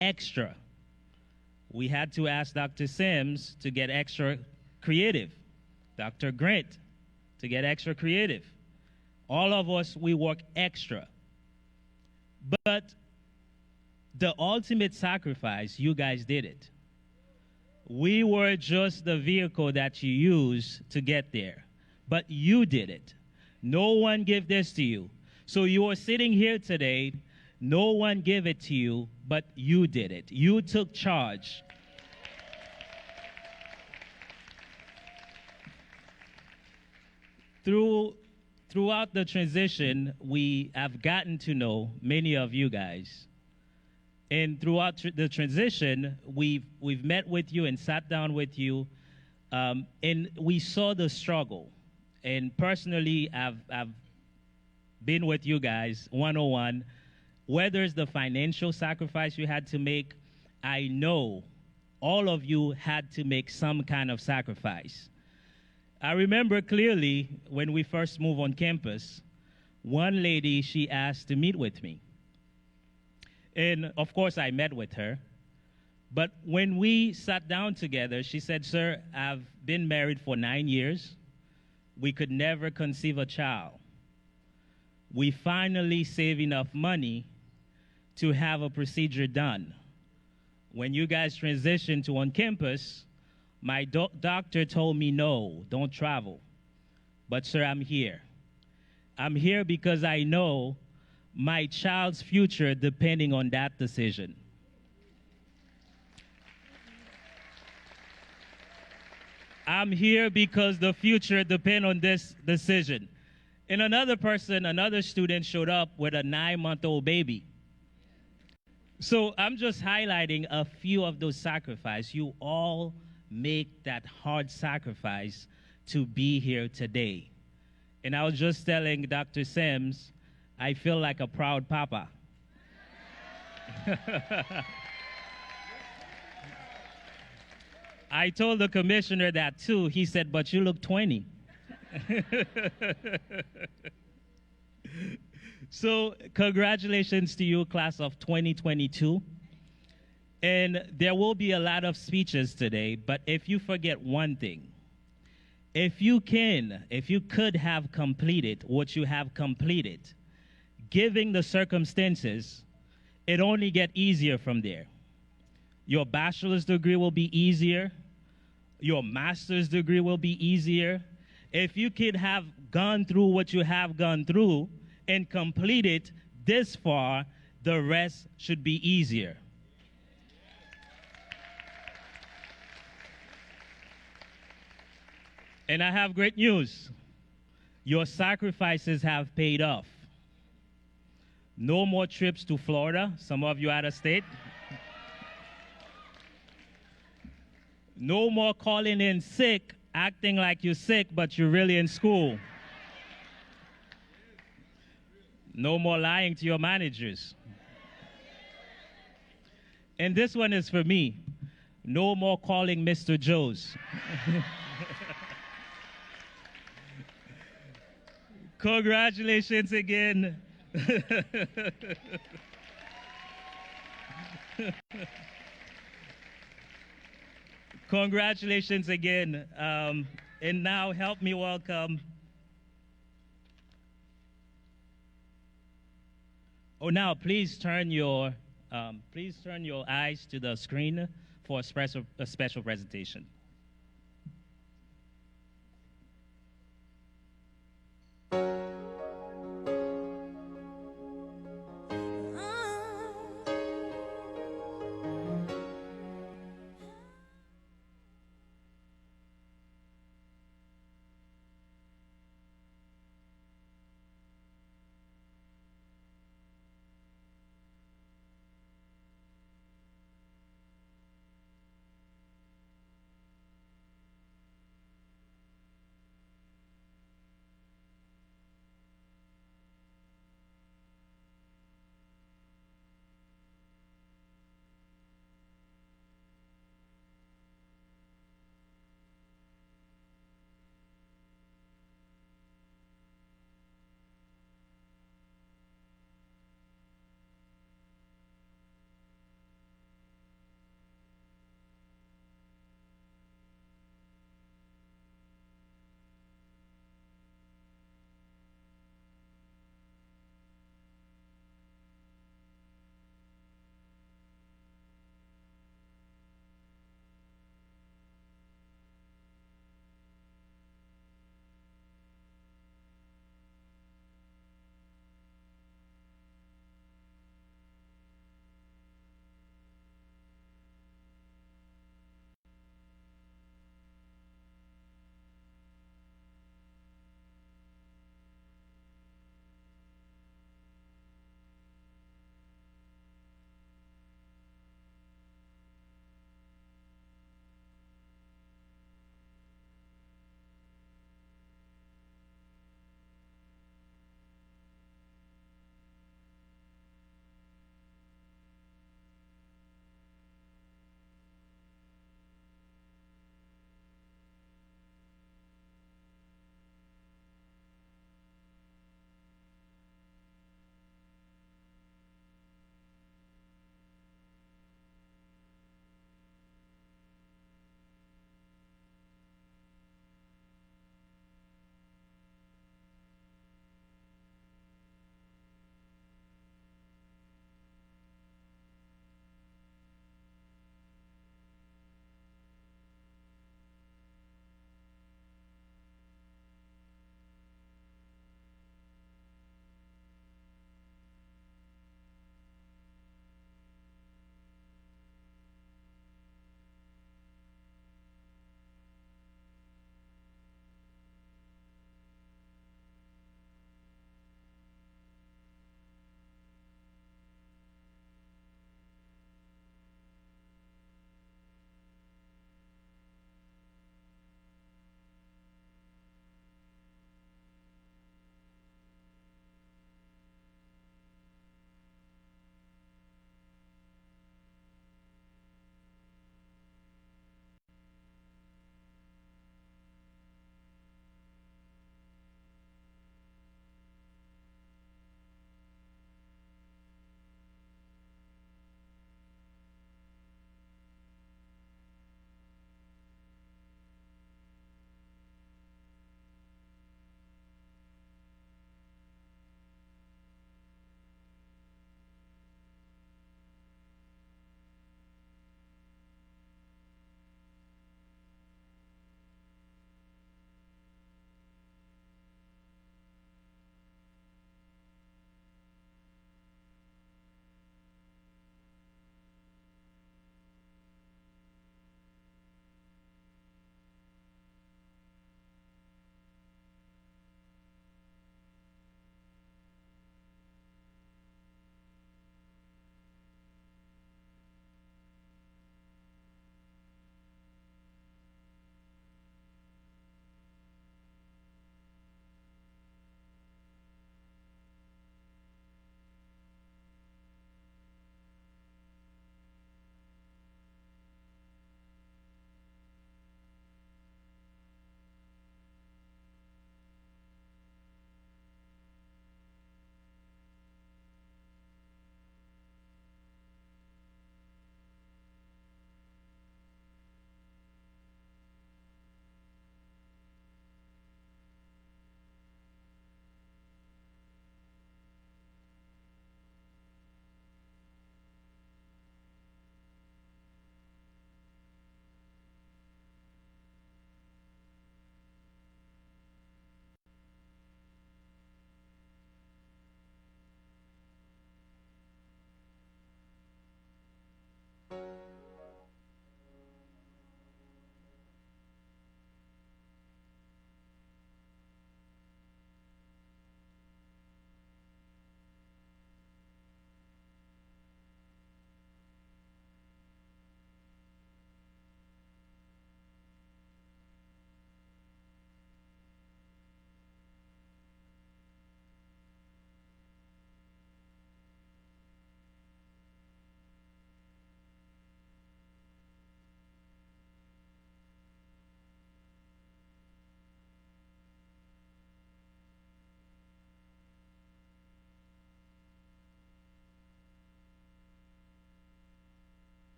extra. We had to ask Dr. Sims to get extra creative, Dr. Grant to get extra creative. All of us, we work extra. But the ultimate sacrifice, you guys did it. We were just the vehicle that you used to get there, but you did it. No one gave this to you. So you are sitting here today, no one gave it to you, but you did it. You took charge. Throughout the transition, we have gotten to know many of you guys. And throughout the transition, we've met with you and sat down with you, and we saw the struggle. And personally, I've been with you guys 101. Whether it's the financial sacrifice you had to make, I know all of you had to make some kind of sacrifice. I remember clearly when we first moved on campus, one lady, she asked to meet with me. And of course, I met with her. But when we sat down together, she said, "Sir, I've been married for 9 years. We could never conceive a child. We finally saved enough money to have a procedure done. When you guys transitioned to on campus, my doctor told me, no, don't travel. But sir, I'm here. I'm here because I know my child's future depending on that decision." I'm here because the future depends on this decision. And another student showed up with a 9-month-old baby. So I'm just highlighting a few of those sacrifices. You all make that hard sacrifice to be here today. And I was just telling Dr. Sims, I feel like a proud papa. I told the commissioner that too. He said, "But you look 20. So congratulations to you, class of 2022. And there will be a lot of speeches today, but if you forget one thing, if you could have completed what you have completed, given the circumstances, it only get easier from there. Your bachelor's degree will be easier. Your master's degree will be easier. If you could have gone through what you have gone through and completed this far, the rest should be easier. And I have great news. Your sacrifices have paid off. No more trips to Florida, some of you out of state. No more calling in sick, acting like you're sick, but you're really in school. No more lying to your managers. And this one is for me. No more calling Mr. Joe's. Congratulations again. Congratulations again. And now help me welcome. Oh, now please turn your eyes to the screen for a special presentation.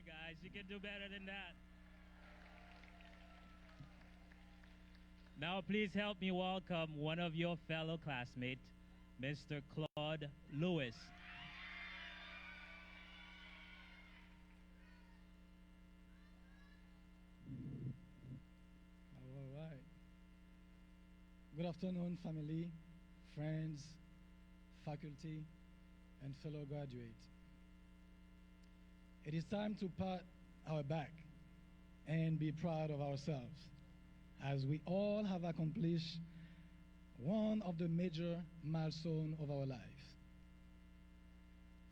guys. You can do better than that. Now, please help me welcome one of your fellow classmates, Mr. Claude Lewis. All right. Good afternoon, family, friends, faculty, and fellow graduates. It is time to pat our back and be proud of ourselves, as we all have accomplished one of the major milestones of our lives.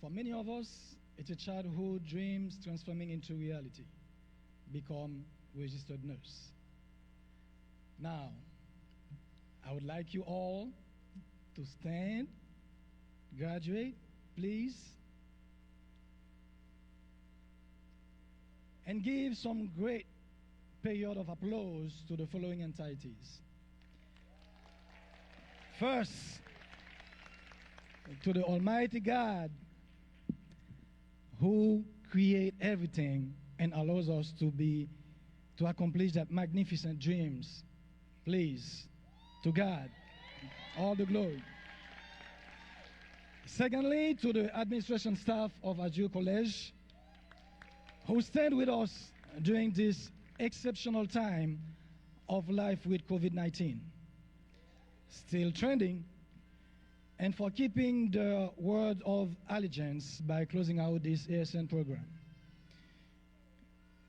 For many of us, it's a childhood dreams transforming into reality, become registered nurse. Now, I would like you all to stand, graduate, please, and give some great period of applause to the following entities. First, to the Almighty God who create everything and allows us to accomplish that magnificent dreams. Please, to God, all the glory. Secondly, to the administration staff of Azure College who stand with us during this exceptional time of life with COVID-19. Still trending, and for keeping the word of allegiance by closing out this ASN program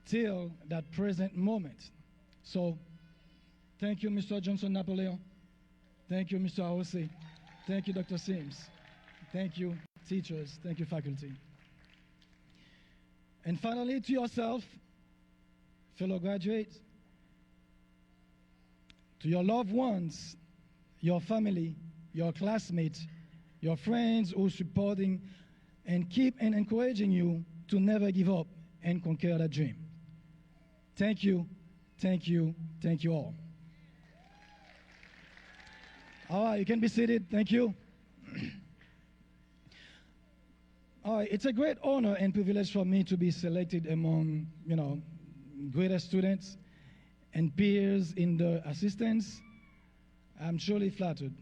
till that present moment. So, thank you, Mr. Johnson Napoleon. Thank you, Mr. Aose. Thank you, Dr. Sims. Thank you, teachers. Thank you, faculty. And finally, to yourself, fellow graduates, to your loved ones, your family, your classmates, your friends who are supporting and keep and encouraging you to never give up and conquer that dream. Thank you, thank you, thank you all. All right, you can be seated. Thank you. All right, it's a great honor and privilege for me to be selected among, greatest students and peers in the assistants. I'm surely flattered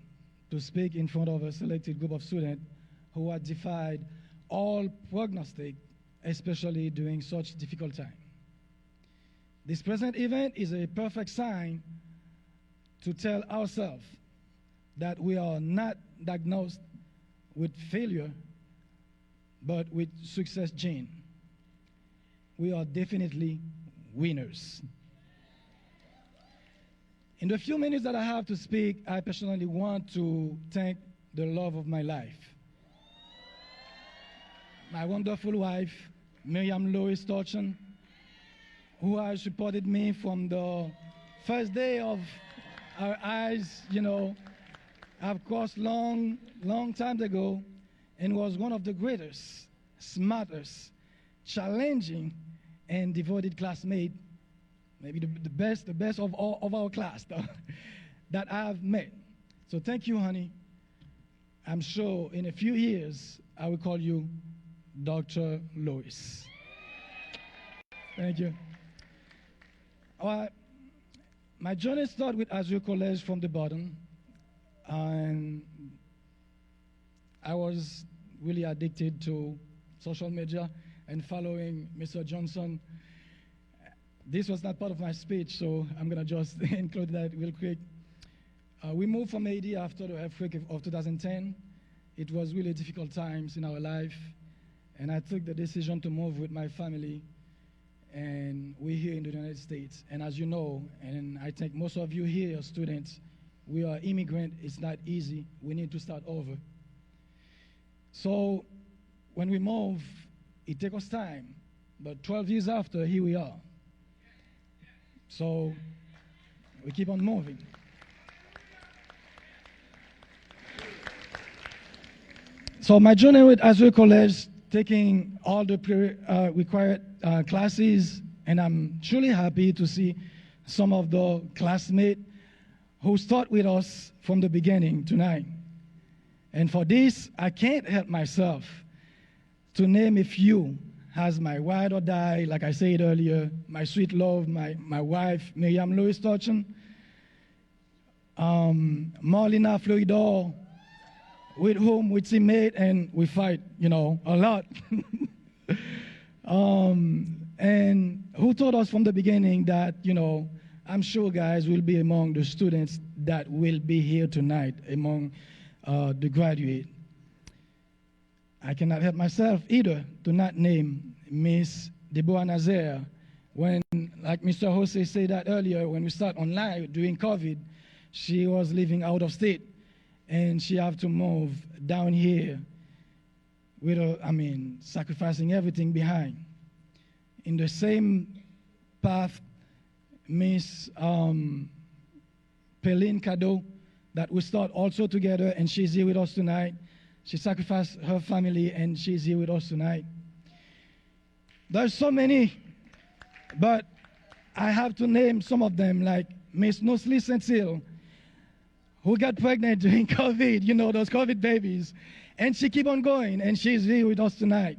to speak in front of a selected group of students who have defied all prognostic, especially during such difficult time. This present event is a perfect sign to tell ourselves that we are not diagnosed with failure, but with success gene. We are definitely winners. In the few minutes that I have to speak, I personally want to thank the love of my life. My wonderful wife, Miriam Lois Torchen, who has supported me from the first day of our eyes, have crossed long time ago, and was one of the greatest, smartest, challenging, and devoted classmates, maybe the best of all of our class that I've met. So thank you, honey. I'm sure in a few years, I will call you Dr. Lois. Thank you. All right. My journey started with Azure College from the bottom, and I was really addicted to social media and following Mr. Johnson. This was not part of my speech, so I'm going to just include that real quick. We moved from AD after the earthquake of 2010. It was really difficult times in our life, and I took the decision to move with my family, and we're here in the United States. And as you know, and I think most of you here are students, we are immigrants. It's not easy. We need to start over. So when we move, it takes us time. But 12 years after, here we are. So we keep on moving. So my journey with Azure College, taking all the required classes, and I'm truly happy to see some of the classmates who start with us from the beginning tonight. And for this, I can't help myself to name a few as my ride or die, like I said earlier, my sweet love, my wife, Miriam Lois Torchen, Marlena Floridor, with whom we teammate and we fight, a lot. And who told us from the beginning that, I'm sure guys will be among the students that will be here tonight, among the graduate. I cannot help myself either to not name Miss Deborah Nazaire. When, like Mr. Jose said that earlier, when we start online during COVID, she was living out of state, and she had to move down here with sacrificing everything behind. In the same path, Miss Peline Cadeau, that we start also together, and she's here with us tonight. She sacrificed her family, and she's here with us tonight. There's so many, but I have to name some of them, like Miss Nosli Saint-Cyr, who got pregnant during COVID, those COVID babies. And she keep on going, and she's here with us tonight.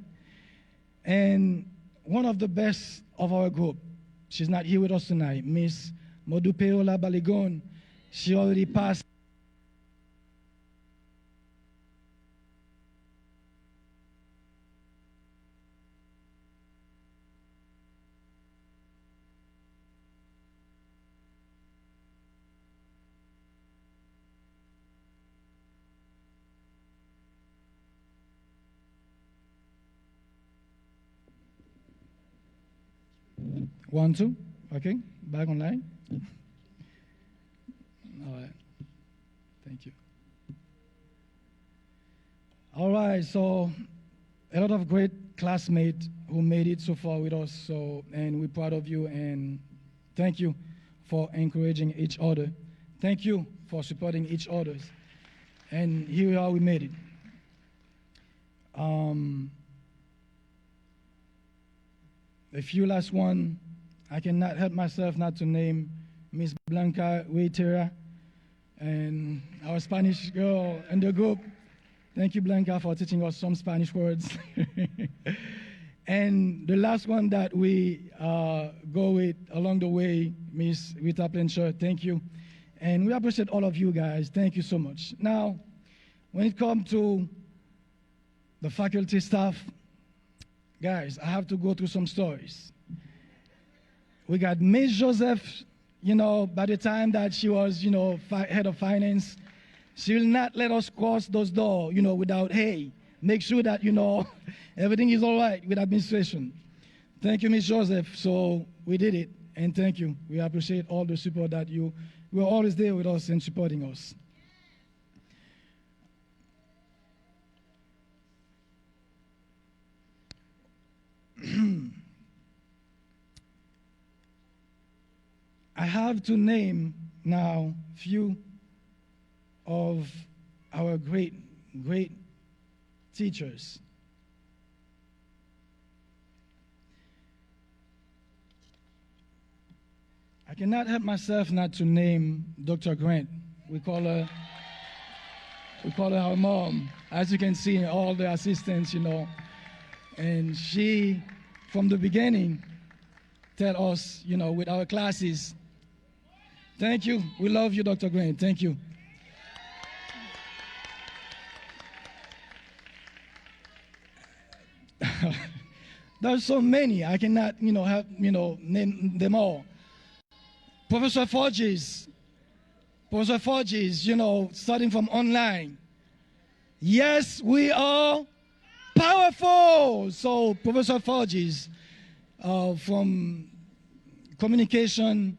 And one of the best of our group, she's not here with us tonight, Miss Modupeola Baligon. She already passed. One, two, okay, back online. All right, thank you. All right, so a lot of great classmates who made it so far with us, and we're proud of you, and thank you for encouraging each other. Thank you for supporting each other. And here we are, we made it. A few last one. I cannot help myself not to name Miss Blanca Huitera and our Spanish girl in the group. Thank you, Blanca, for teaching us some Spanish words. And the last one that we go with along the way, Miss Rita Plencher, thank you. And we appreciate all of you guys. Thank you so much. Now, when it comes to the faculty staff, guys, I have to go through some stories. We got Miss Joseph, by the time that she was, head of finance, she will not let us cross those doors, without, hey, make sure that, everything is all right with administration. Thank you, Miss Joseph. So we did it, and thank you. We appreciate all the support that you were always there with us and supporting us. I have to name now few of our great teachers. I cannot help myself not to name Dr. Grant. We call her our mom. As you can see, all the assistants, and she, from the beginning, tell us, with our classes, thank you. We love you, Dr. Grant. Thank you. There's so many. I cannot, name them all. Professor Forges, starting from online. Yes, we are powerful. So Professor Forges, from communication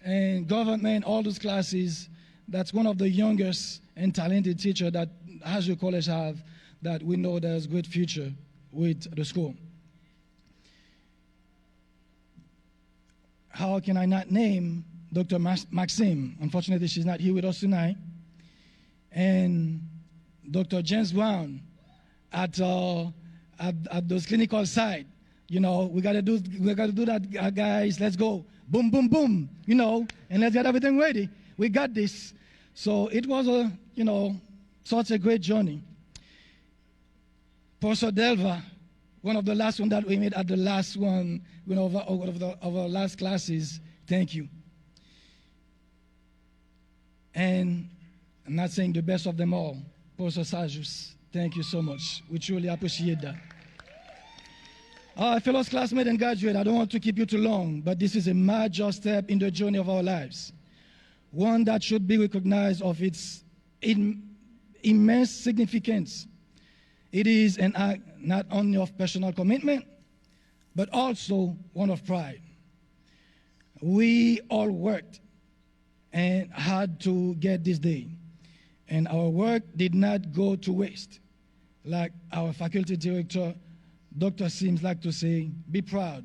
and government, all those classes, that's one of the youngest and talented teacher that Azure College have, that we know there's great future with the school. How can I not name Dr. Maxime? Unfortunately, she's not here with us tonight. And Dr. James Brown at those clinical side. We gotta do that, guys. Let's go. Boom, boom, boom. And let's get everything ready. We got this. So it was such a great journey. Professor Delva, one of the last one that we made at the last one, of our last classes. Thank you. And I'm not saying the best of them all, Professor Sajus. Thank you so much. We truly appreciate that. Fellow classmates and graduates, I don't want to keep you too long, but this is a major step in the journey of our lives, one that should be recognized of its immense significance. It is an act not only of personal commitment, but also one of pride. We all worked and had to get this day, and our work did not go to waste. Like our faculty director, Dr. Sims, like to say, be proud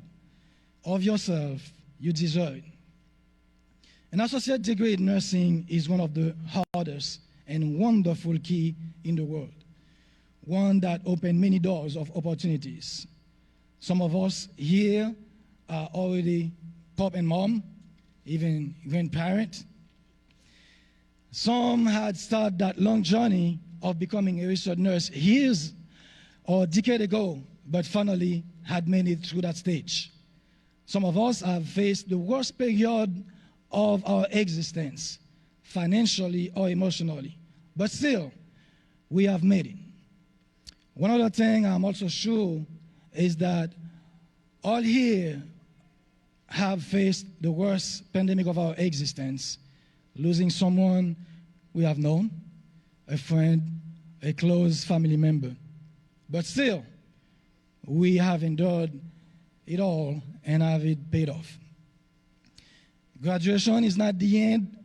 of yourself, you deserve it. An associate degree in nursing is one of the hardest and wonderful key in the world, one that opens many doors of opportunities. Some of us here are already pop and mom, even grandparent. Some had started that long journey of becoming a registered nurse years or decade ago, but finally had made it through that stage. Some of us have faced the worst period of our existence, financially or emotionally, but still, we have made it. One other thing I'm also sure is that all here have faced the worst pandemic of our existence, losing someone we have known, a friend, a close family member. But still, we have endured it all and have it paid off. Graduation is not the end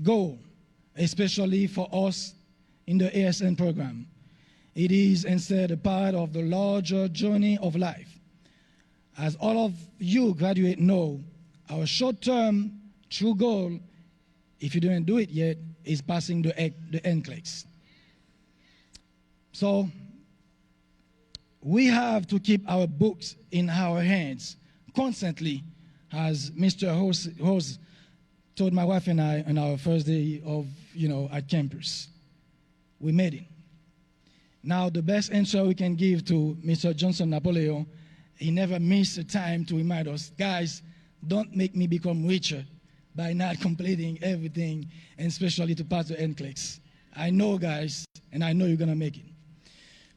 goal, especially for us in the ASN program. It is instead a part of the larger journey of life. As all of you graduates know, our short-term true goal, if you didn't do it yet, is passing the NCLEX. So we have to keep our books in our hands constantly, as Mr. Hose told my wife and I on our first day of, at campus. We made it. Now, the best answer we can give to Mr. Johnson Napoleon, he never missed a time to remind us, guys, don't make me become richer by not completing everything, and especially to pass the NCLEX. I know, guys, and I know you're going to make it.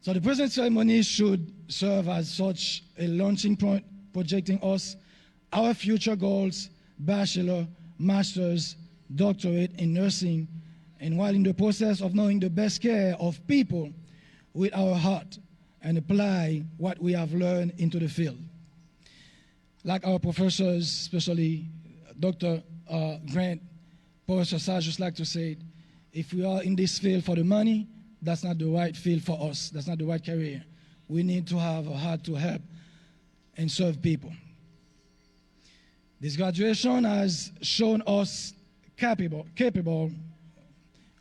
So the present ceremony should serve as such a launching point, projecting us, our future goals, bachelor, master's, doctorate in nursing, and while in the process of knowing the best care of people with our heart and apply what we have learned into the field. Like our professors, especially Dr. Grant, Professor Sajus like to say, if we are in this field for the money, that's not the right field for us. That's not the right career. We need to have a heart to help and serve people. This graduation has shown us capable.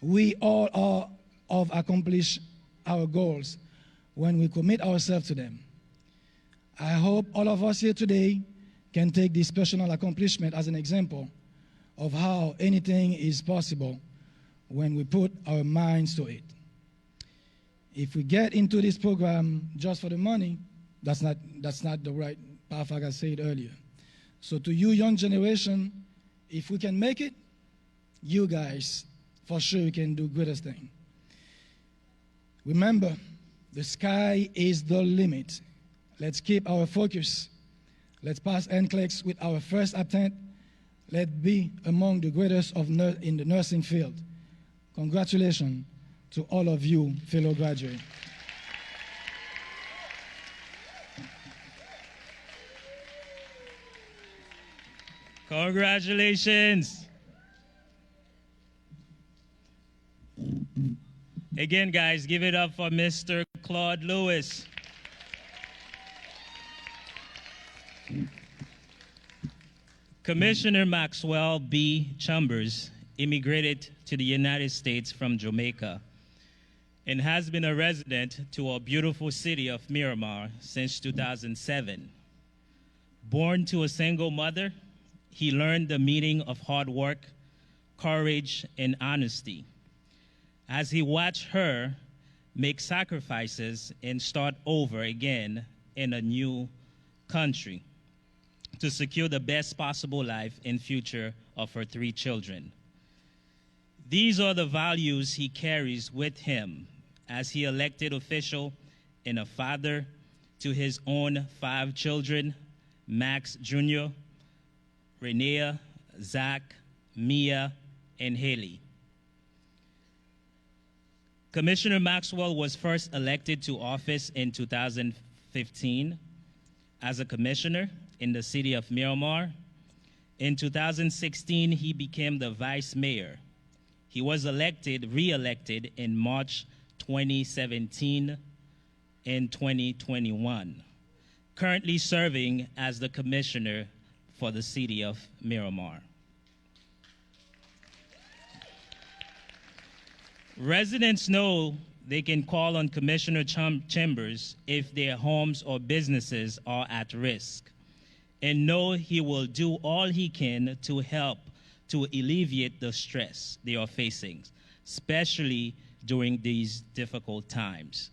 We all are of accomplish our goals when we commit ourselves to them. I hope all of us here today can take this personal accomplishment as an example of how anything is possible when we put our minds to it. If we get into this program just for the money, that's not the right path, like I said earlier. So to you young generation, if we can make it, you guys, for sure you can do greatest thing. Remember, the sky is the limit. Let's keep our focus. Let's pass NCLEX with our first attempt. Let's be among the greatest in the nursing field. Congratulations to all of you, fellow graduates. Congratulations. Again, guys, give it up for Mr. Claude Lewis. Commissioner Maxwell B. Chambers immigrated to the United States from Jamaica and has been a resident to our beautiful city of Miramar since 2007. Born to a single mother, he learned the meaning of hard work, courage, and honesty. As he watched her make sacrifices and start over again in a new country to secure the best possible life and future of her 3 children. These are the values he carries with him as he elected official and a father to his own 5 children, Max Jr., Renea, Zach, Mia, and Haley. Commissioner Maxwell was first elected to office in 2015 as a commissioner in the city of Miramar. In 2016, he became the vice mayor. He was re-elected in March 2017 and 2021, currently serving as the commissioner for the city of Miramar. Residents know they can call on Commissioner Chambers if their homes or businesses are at risk, and know he will do all he can to help to alleviate the stress they are facing, especially during these difficult times.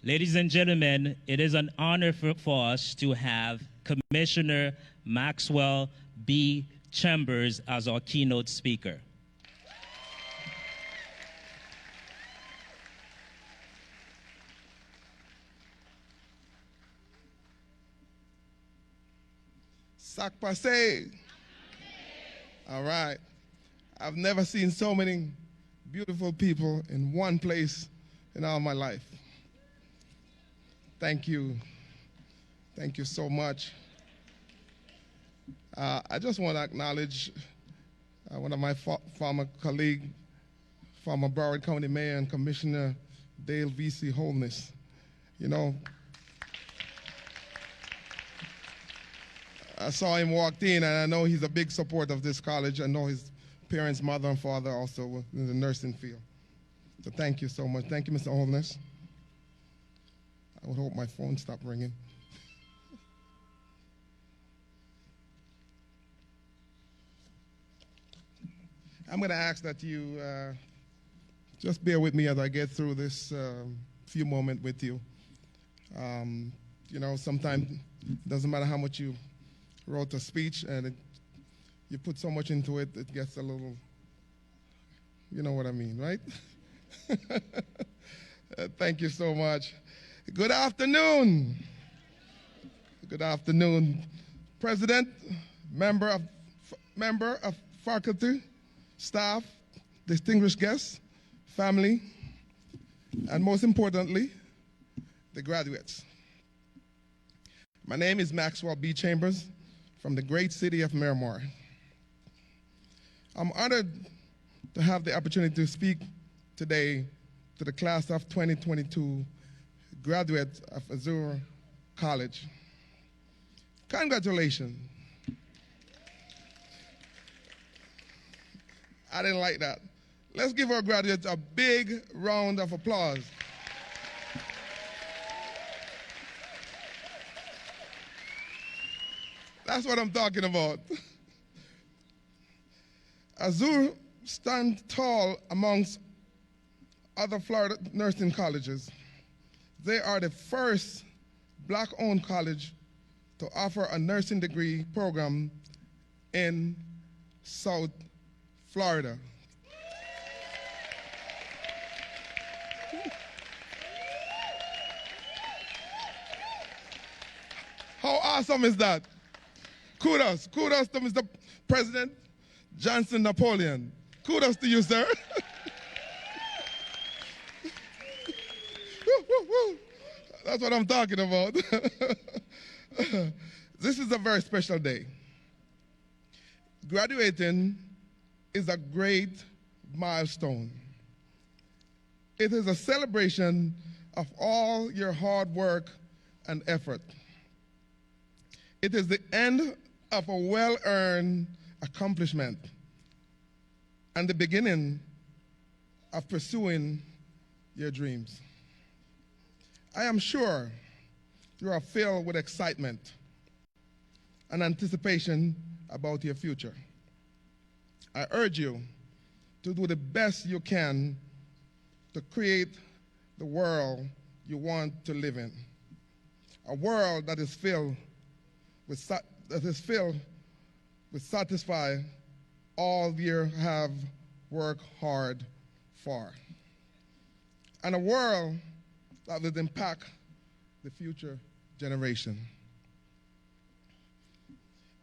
Ladies and gentlemen, it is an honor for us to have Commissioner Maxwell B. Chambers as our keynote speaker. Sac passe. All right. I've never seen so many beautiful people in one place in all my life. Thank you. Thank you so much. I just want to acknowledge one of my former colleagues, former Broward County Mayor and Commissioner Dale V.C. Holness. You know, I saw him walked in, and I know he's a big supporter of this college. I know his parents, mother and father also were in the nursing field. So thank you so much. Thank you, Mr. Holness. I would hope my phone stopped ringing. I'm going to ask that you just bear with me as I get through this few moments with you. You know, sometimes it doesn't matter how much you wrote a speech and you put so much into it, it gets a little, you know what I mean, right? Thank you so much. Good afternoon. Good afternoon, President, member of faculty, staff, distinguished guests, family, and most importantly, the graduates. My name is Maxwell B. Chambers from the great city of Miramar. I'm honored to have the opportunity to speak today to the class of 2022 graduates of Azure College. Congratulations. I didn't like that. Let's give our graduates a big round of applause. That's what I'm talking about. Azure stands tall amongst other Florida nursing colleges. They are the first Black-owned college to offer a nursing degree program in South Florida. How awesome is that? Kudos to Mr. President Johnson Napoleon. Kudos to you, sir. That's what I'm talking about. This is a very special day. Graduating is a great milestone. It is a celebration of all your hard work and effort. It is the end of a well-earned accomplishment and the beginning of pursuing your dreams. I am sure you are filled with excitement and anticipation about your future. I urge you to do the best you can to create the world you want to live in. a world that is filled with satisfy all you have worked hard for, and a world that will impact the future generation.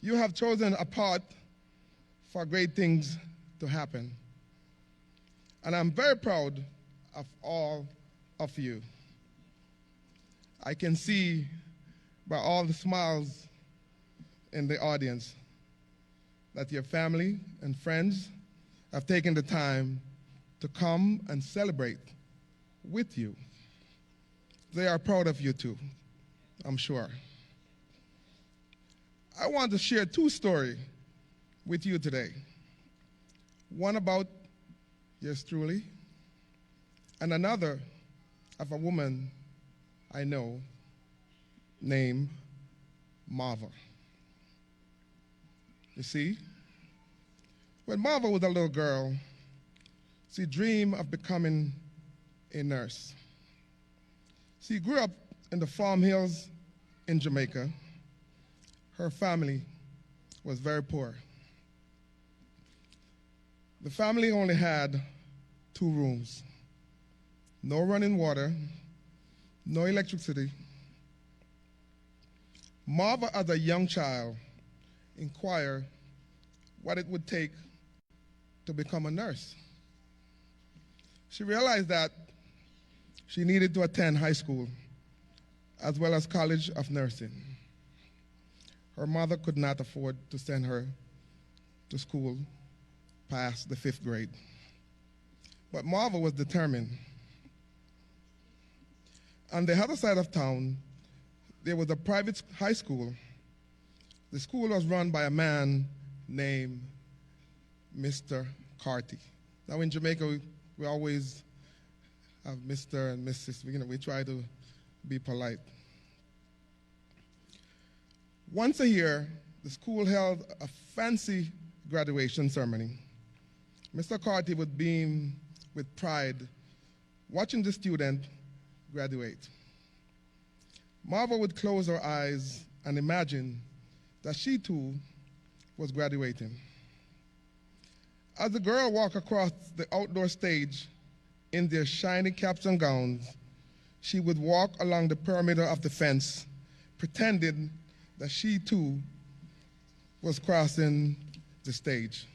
You have chosen a path for great things to happen, and I'm very proud of all of you. I can see by all the smiles in the audience that your family and friends have taken the time to come and celebrate with you. They are proud of you too, I'm sure. I want to share two stories with you today. One about yours truly, and another of a woman I know named Marva. You see, when Marva was a little girl, she dreamed of becoming a nurse. She grew up in the farm hills in Jamaica. Her family was very poor. The family only had 2 rooms, no running water, no electricity. Marva, as a young child, inquired what it would take to become a nurse. She realized that she needed to attend high school as well as College of Nursing. Her mother could not afford to send her to school past the 5th grade. But Marva was determined. On the other side of town, there was a private high school. The school was run by a man named Mr. Carty. Now in Jamaica, we always have Mr. and Mrs. We try to be polite. Once a year, the school held a fancy graduation ceremony. Mr. Carty would beam with pride watching the student graduate. Marva would close her eyes and imagine that she too was graduating. As the girl walked across the outdoor stage in their shiny caps and gowns, she would walk along the perimeter of the fence, pretending that she too was crossing the stage.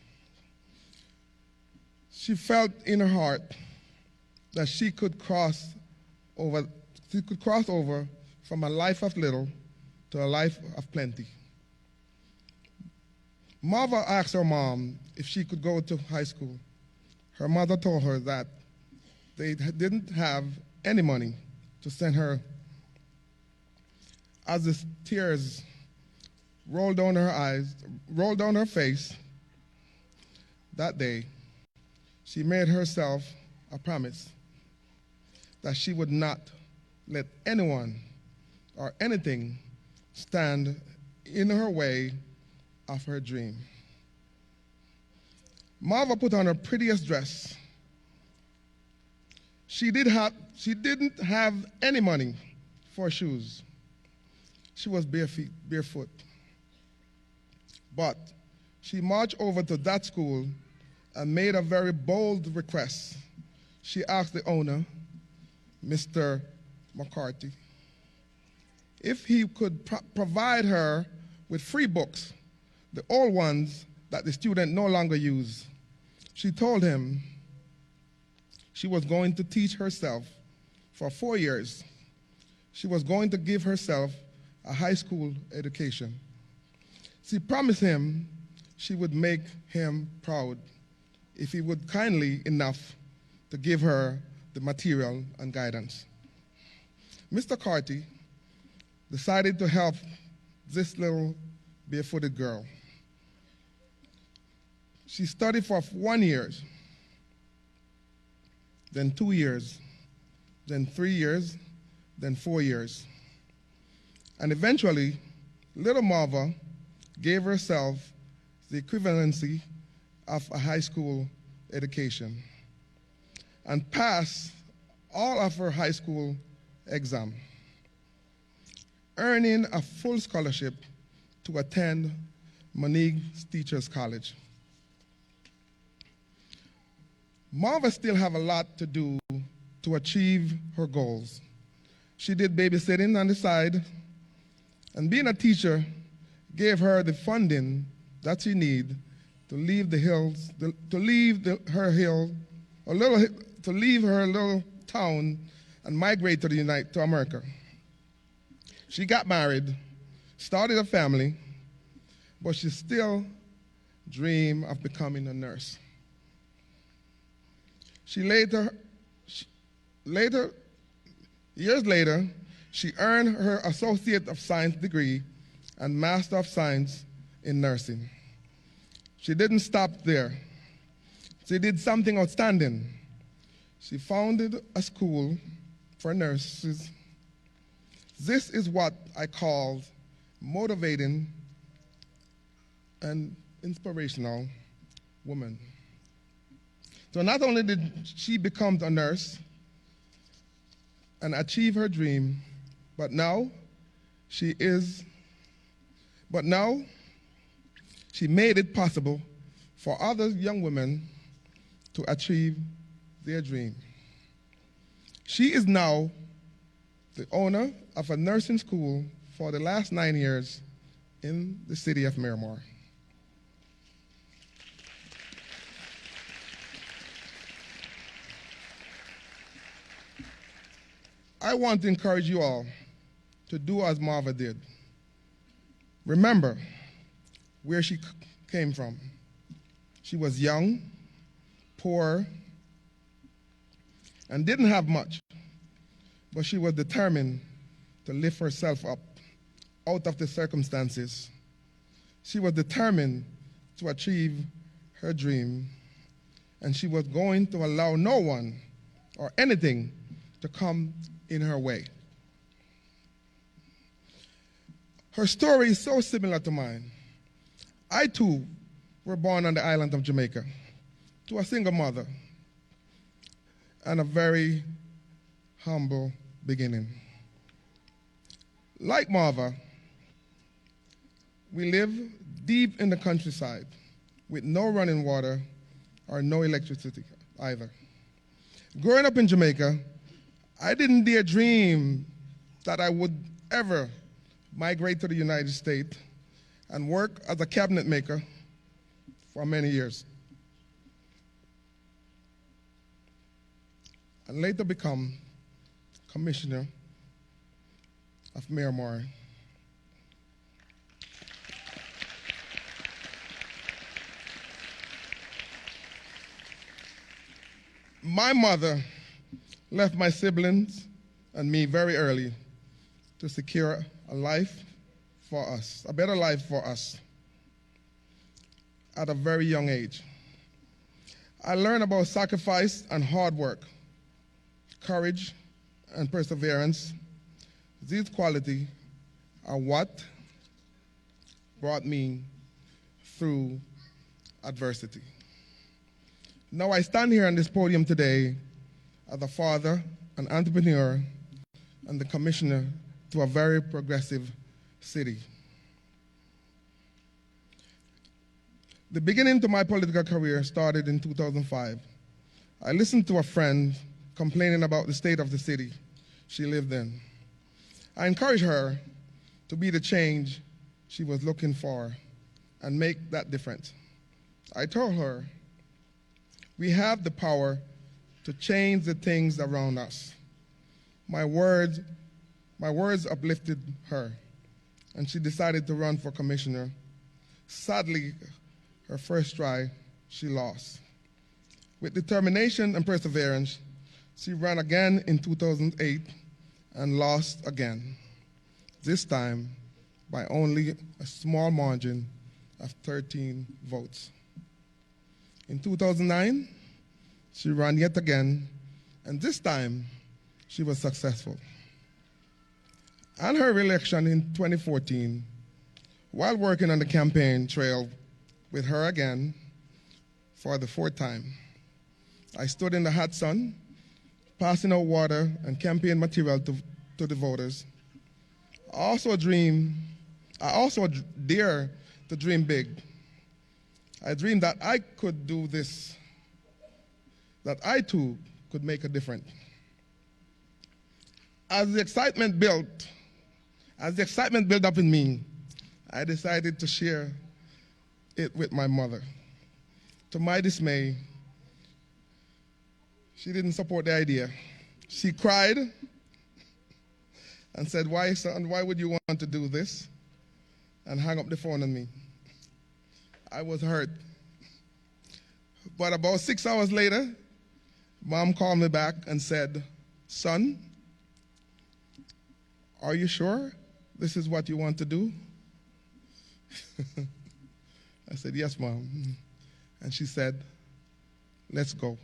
She felt in her heart that she could cross over from a life of little to a life of plenty. Marva asked her mom if she could go to high school. Her mother told her that they didn't have any money to send her. As the tears rolled down her face, that day, she made herself a promise that she would not let anyone or anything stand in her way of her dream. Marva put on her prettiest dress. She didn't have any money for shoes. She was barefoot. But she marched over to that school and made a very bold request. She asked the owner, Mr. McCarthy, if he could provide her with free books, the old ones that the student no longer used. She told him she was going to teach herself for 4 years. She was going to give herself a high school education. She promised him she would make him proud if he would kindly enough to give her the material and guidance. Mr. Carty decided to help this little barefooted girl. She studied for 1 year, then 2 years, then 3 years, then 4 years. And eventually, little Marva gave herself the equivalency of a high school education and passed all of her high school exam. earning a full scholarship to attend Moneague Teachers College. Marva still have a lot to do to achieve her goals. She did babysitting on the side, and being a teacher gave her the funding that she needed to leave the hills, to leave her little town and migrate to America. She got married, started a family, but she still dreamed of becoming a nurse. Years later, she earned her Associate of Science degree and Master of Science in nursing. She didn't stop there. She did something outstanding. She founded a school for nurses. This is what I call motivating and inspirational woman. So not only did she become a nurse and achieve her dream, but now she made it possible for other young women to achieve their dream. She is now the owner of a nursing school for the last 9 years in the city of Miramar. I want to encourage you all to do as Marva did. Remember where she came from. She was young, poor, and didn't have much, but she was determined to lift herself up out of the circumstances. She was determined to achieve her dream, and she was going to allow no one or anything to come in her way. Her story is so similar to mine. I too were born on the island of Jamaica to a single mother and a very humble beginning. Like Marva, we live deep in the countryside with no running water or no electricity either. Growing up in Jamaica, I didn't dare dream that I would ever migrate to the United States and work as a cabinet maker for many years, and later become commissioner of Miramar. My mother left my siblings and me very early to secure a life for us, a better life for us at a very young age. I learned about sacrifice and hard work, courage and perseverance. These qualities are what brought me through adversity. Now I stand here on this podium today as a father, an entrepreneur, and the commissioner to a very progressive city. The beginning to my political career started in 2005. I listened to a friend complaining about the state of the city she lived in. I encouraged her to be the change she was looking for and make that difference. I told her, we have the power to change the things around us. My words uplifted her, and she decided to run for commissioner. Sadly, her first try, she lost. With determination and perseverance, she ran again in 2008 and lost again, this time by only a small margin of 13 votes. In 2009, she ran yet again, and this time she was successful. On her re-election in 2014, while working on the campaign trail with her again for the fourth time, I stood in the hot sun, passing out water and campaign material to the voters. I also dare to dream big. I dreamed that I could do this, that I too could make a difference. As the excitement built up in me, I decided to share it with my mother. To my dismay, she didn't support the idea. She cried and said, "Why, son, why would you want to do this?" and hung up the phone on me. I was hurt. But about 6 hours later, Mom called me back and said, "Son, are you sure this is what you want to do?" I said, "Yes, Mom." And she said, "Let's go."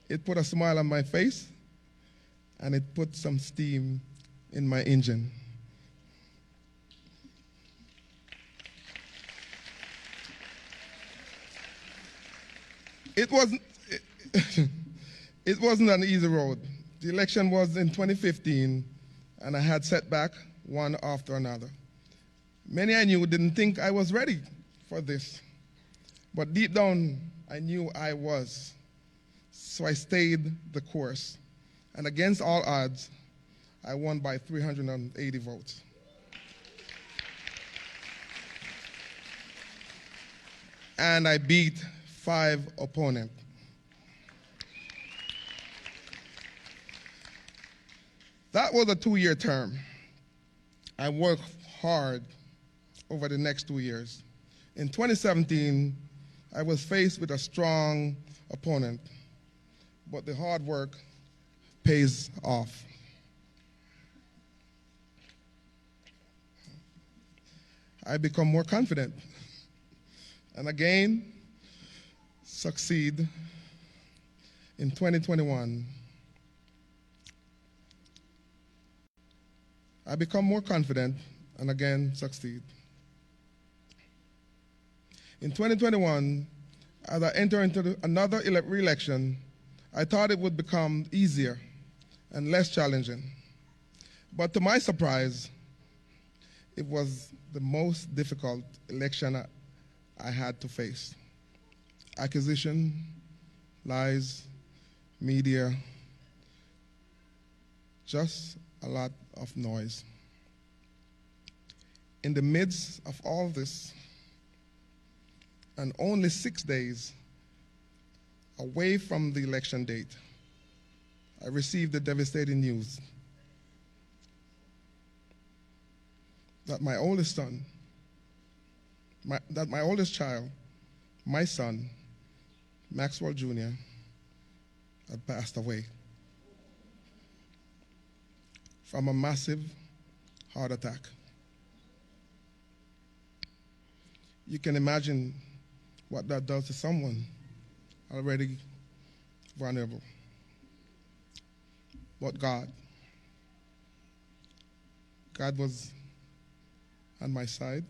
It put a smile on my face, and it put some steam in my engine. It wasn't an easy road. The election was in 2015, and I had setback one after another. Many I knew didn't think I was ready for this, but deep down, I knew I was. So I stayed the course, and against all odds, I won by 380 votes. And I beat 5 opponents. That was a 2-year term. I worked hard over the next 2 years. In 2017, I was faced with a strong opponent, but the hard work pays off. I become more confident, and again, succeed in 2021. I become more confident and again succeed. In 2021, as I enter into another re-election, I thought it would become easier and less challenging. But to my surprise, it was the most difficult election I had to face. Accusation, lies, media, just a lot of noise. In the midst of all this, and only 6 days away from the election date, I received the devastating news that my oldest son, my oldest child, my son, Maxwell Jr., had passed away from a massive heart attack. You can imagine what that does to someone already vulnerable. But God was on my side,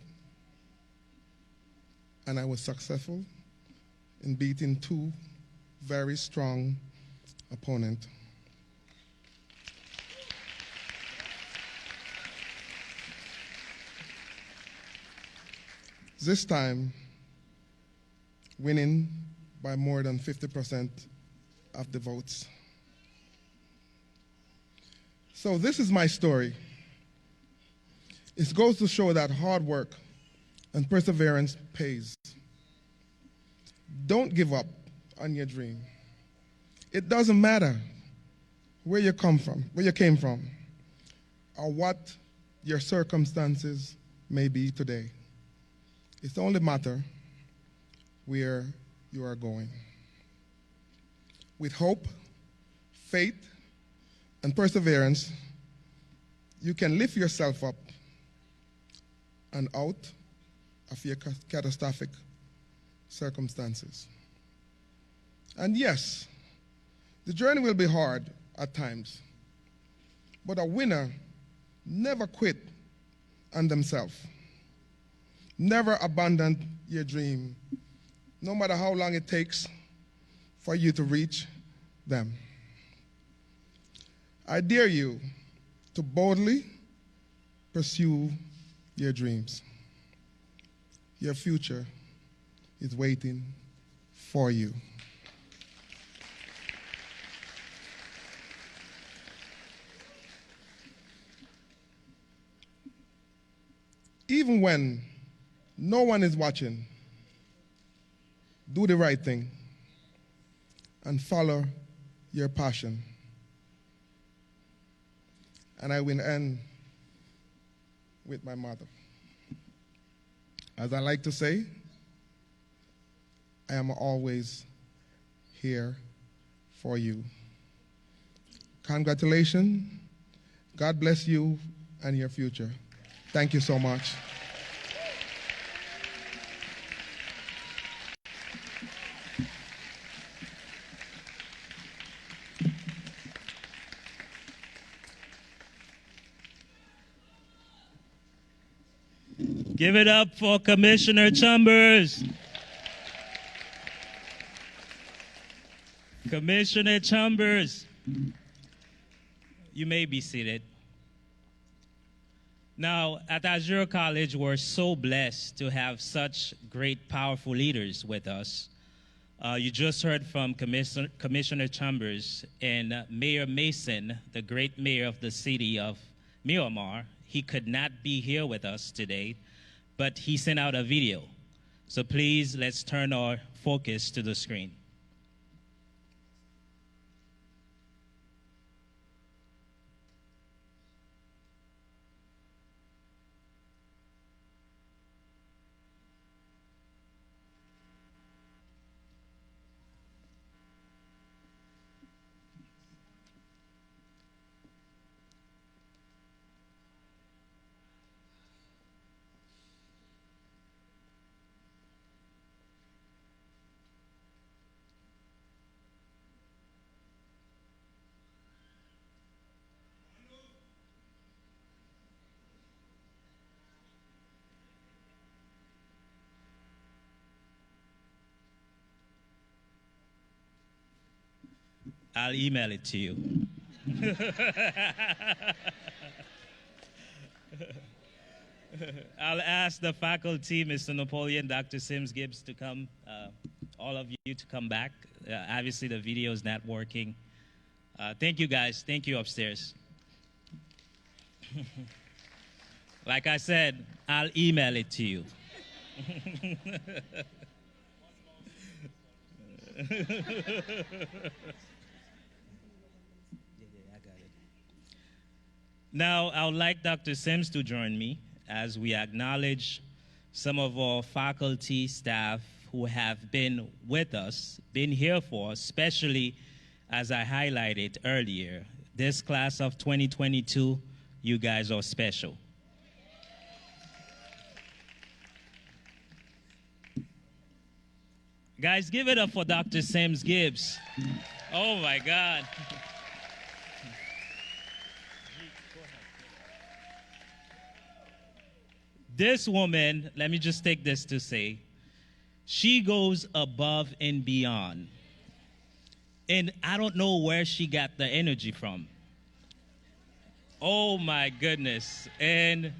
and I was successful in beating 2 very strong opponents. This time, winning by more than 50% of the votes. So this is my story. It goes to show that hard work and perseverance pays. Don't give up on your dream. It doesn't matter where you came from, or what your circumstances may be today. It only matters where you are going. With hope, faith, and perseverance, you can lift yourself up and out of your catastrophic circumstances. And yes, the journey will be hard at times, but a winner never quit on themselves. Never abandon your dream, no matter how long it takes for you to reach them. I dare you to boldly pursue your dreams. Your future is waiting for you. Even when no one is watching, do the right thing and follow your passion. And I will end with my motto. As I like to say, I am always here for you. Congratulations. God bless you and your future. Thank you so much. Give it up for Commissioner Chambers. Commissioner Chambers, you may be seated. Now, at Azure College, we're so blessed to have such great, powerful leaders with us. You just heard from Commissioner Chambers and Mayor Mason, the great mayor of the city of Miramar. He could not be here with us today, but he sent out a video. So please, let's turn our focus to the screen. I'll email it to you. I'll ask the faculty, Mr. Napoleon, Dr. Sims Gibbs, to come, all of you to come back. Obviously, the video is not working. Thank you, guys. Thank you upstairs. Like I said, I'll email it to you. Now, I would like Dr. Sims to join me as we acknowledge some of our faculty, staff who have been with us, been here for us, especially as I highlighted earlier. This class of 2022, you guys are special. Guys, give it up for Dr. Sims Gibbs. Oh my God. This woman, let me just take this to say, she goes above and beyond. And I don't know where she got the energy from. Oh my goodness. And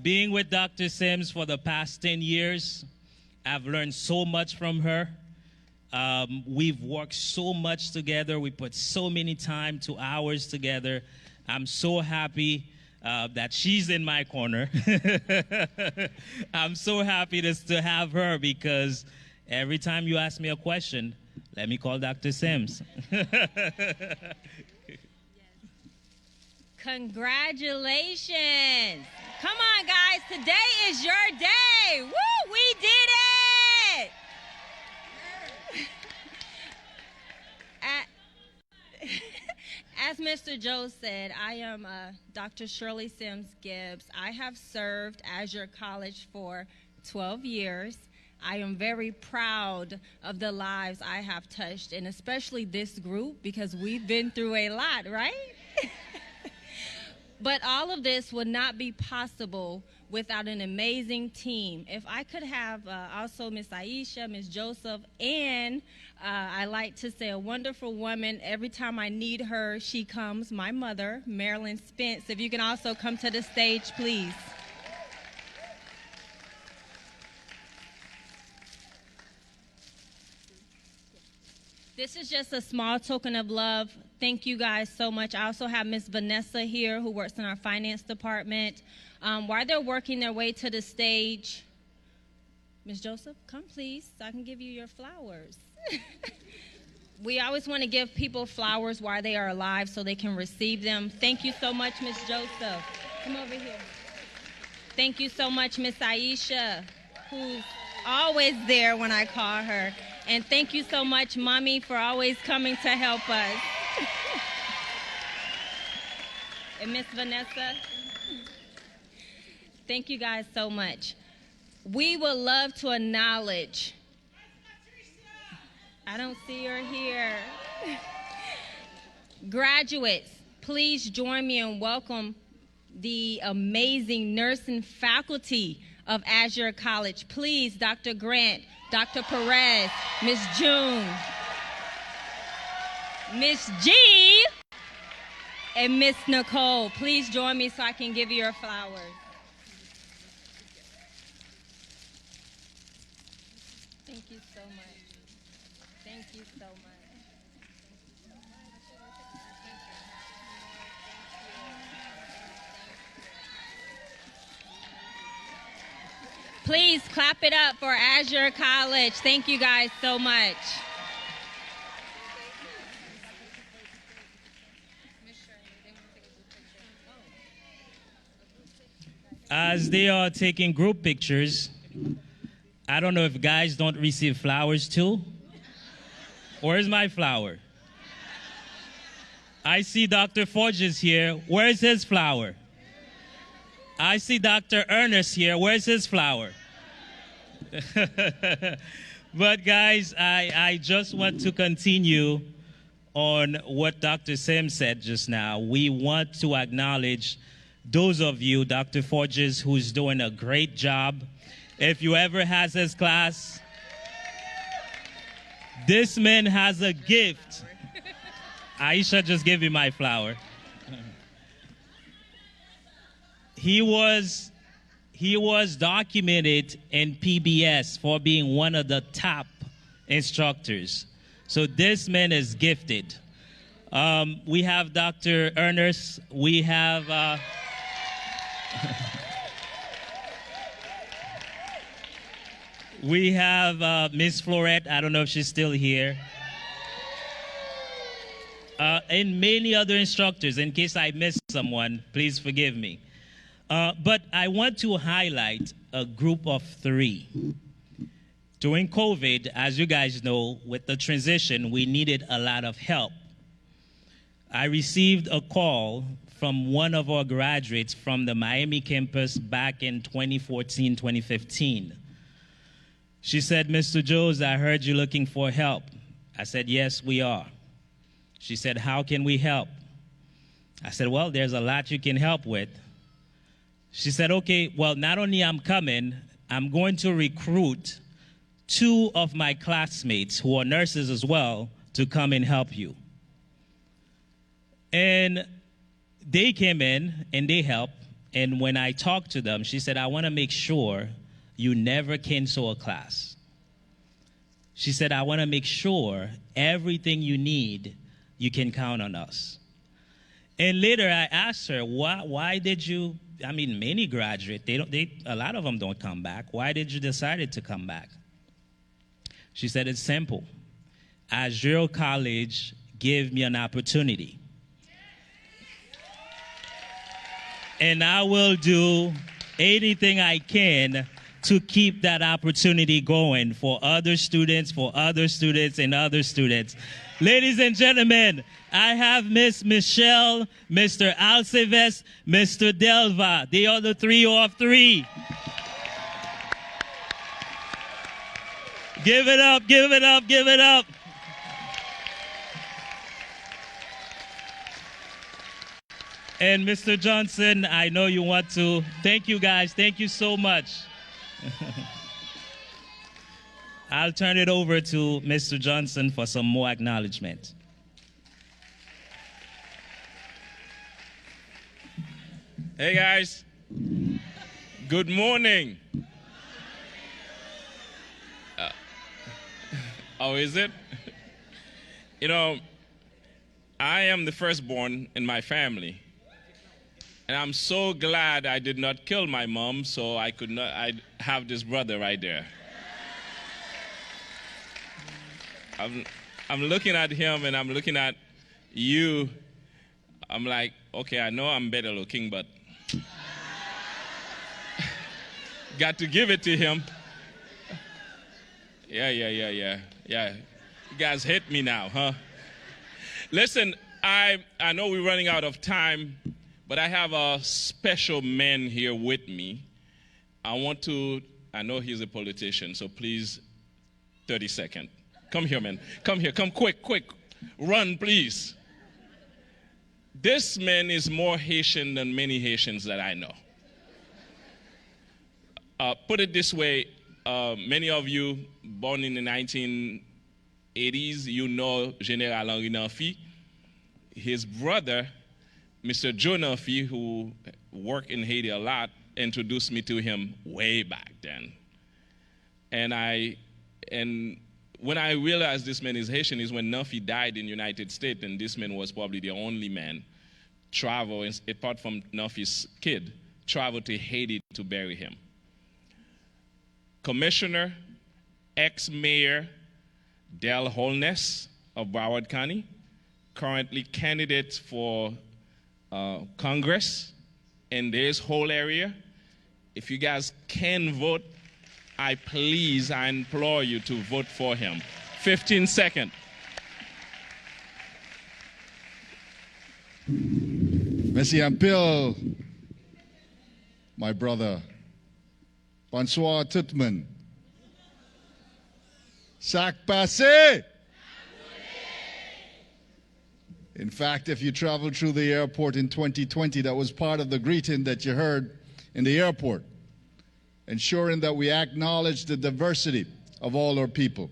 being with Dr. Sims for the past 10 years, I've learned so much from her. We've worked so much together. We put so many hours together. I'm so happy that she's in my corner. I'm so happy to have her because every time you ask me a question, let me call Dr. Sims. Congratulations. Come on, guys. Today is your day. Woo, we did it. As Mr. Joe said, I am Dr. Shirley Sims Gibbs. I have served Azure College for 12 years. I am very proud of the lives I have touched, and especially this group because we've been through a lot, right? But all of this would not be possible without an amazing team. If I could have also Miss Aisha, Miss Joseph, and I like to say a wonderful woman. Every time I need her, she comes. My mother, Marilyn Spence. If you can also come to the stage, please. This is just a small token of love. Thank you guys so much. I also have Miss Vanessa here who works in our finance department. While they're working their way to the stage, Miss Joseph, come please, so I can give you your flowers. We always want to give people flowers while they are alive so they can receive them. Thank you so much, Miss Joseph. Come over here. Thank you so much, Miss Aisha, who's always there when I call her. And thank you so much, Mommy, for always coming to help us. And Miss Vanessa, thank you guys so much. We would love to acknowledge, I don't see her here. Graduates, please join me and welcome the amazing nursing faculty of Azure College. Please, Dr. Grant, Dr. Perez, Miss June, Miss G, and Miss Nicole. Please join me so I can give you your flowers. Thank you so much. Thank you so much. Please clap it up for Azure College. Thank you guys so much. As they are taking group pictures, I don't know if guys don't receive flowers too. Where's my flower? I see Dr. Forges here. Where's his flower? I see Dr. Ernest here. Where's his flower? But guys, I just want to continue on what Dr. Sim said just now. We want to acknowledge those of you, Dr. Forges, who's doing a great job. If you ever has his class, this man has a gift. Aisha just gave me my flower. He was documented in PBS for being one of the top instructors. So this man is gifted. We have Dr. Ernest. We have we have Miss Florette. I don't know if she's still here. And many other instructors. In case I missed someone, please forgive me. But I want to highlight a group of 3. During COVID, as you guys know, with the transition, we needed a lot of help. I received a call from one of our graduates from the Miami campus back in 2014, 2015. She said, Mr. Jones, I heard you're looking for help. I said, yes, we are. She said, how can we help? I said, well, there's a lot you can help with. She said, okay, well, not only I'm coming, I'm going to recruit 2 of my classmates who are nurses as well to come and help you. And they came in and they helped. And when I talked to them, she said, I want to make sure you never cancel a class. She said, I want to make sure everything you need, you can count on us. And later I asked her, why did you, I mean, many graduates, a lot of them don't come back. Why did you decide to come back? She said, it's simple. Azure College gave me an opportunity. And I will do anything I can to keep that opportunity going for other students, and other students. Ladies and gentlemen, I have Miss Michelle, Mr. Alceves, Mr. Delva. They are the 3 of 3. Give it up, give it up, give it up. And Mr. Johnson, I know you want to. Thank you, guys. Thank you so much. I'll turn it over to Mr. Johnson for some more acknowledgement. Hey, guys. Good morning. Oh, is it? You know, I am the firstborn in my family. And I'm so glad I did not kill my mom, so I'd have this brother right there. I'm looking at him and I'm looking at you. I'm like, okay, I know I'm better looking, but got to give it to him. Yeah. You guys hate me now, huh? Listen, I know we're running out of time, but I have a special man here with me. I know he's a politician, so please, 30 seconds. Come here, man. Come here. Come quick. Run, please. This man is more Haitian than many Haitians that I know. Put it this way, many of you born in the 1980s, you know General Henri Nanfi. His brother, Mr. Joe Nanfi, who worked in Haiti a lot, introduced me to him way back then. And when I realized this man is Haitian is when Nanfi died in the United States, and this man was probably the only man travel, apart from Nanfi's kid, travel to Haiti to bury him. Commissioner, ex-mayor Del Holness of Broward County, currently candidate for Congress in this whole area. If you guys can vote, I implore you to vote for him. 15 seconds. Merci un peu, my brother. Bonsoir Tutman. Sac passé. In fact, if you traveled through the airport in 2020, that was part of the greeting that you heard in the airport, ensuring that we acknowledge the diversity of all our people.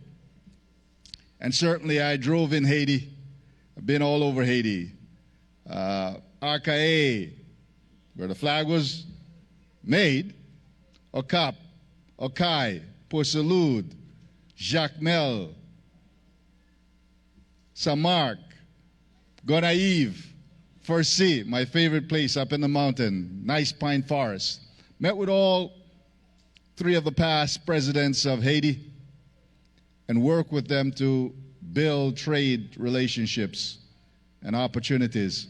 And certainly I drove in Haiti. I've been all over Haiti. Arcae, where the flag was made, Okap, Okai, Port Salut, Jacmel, Saint-Marc, Gonaïve, Farsi, my favorite place up in the mountain, nice pine forest. Met with all three of the past presidents of Haiti and worked with them to build trade relationships and opportunities.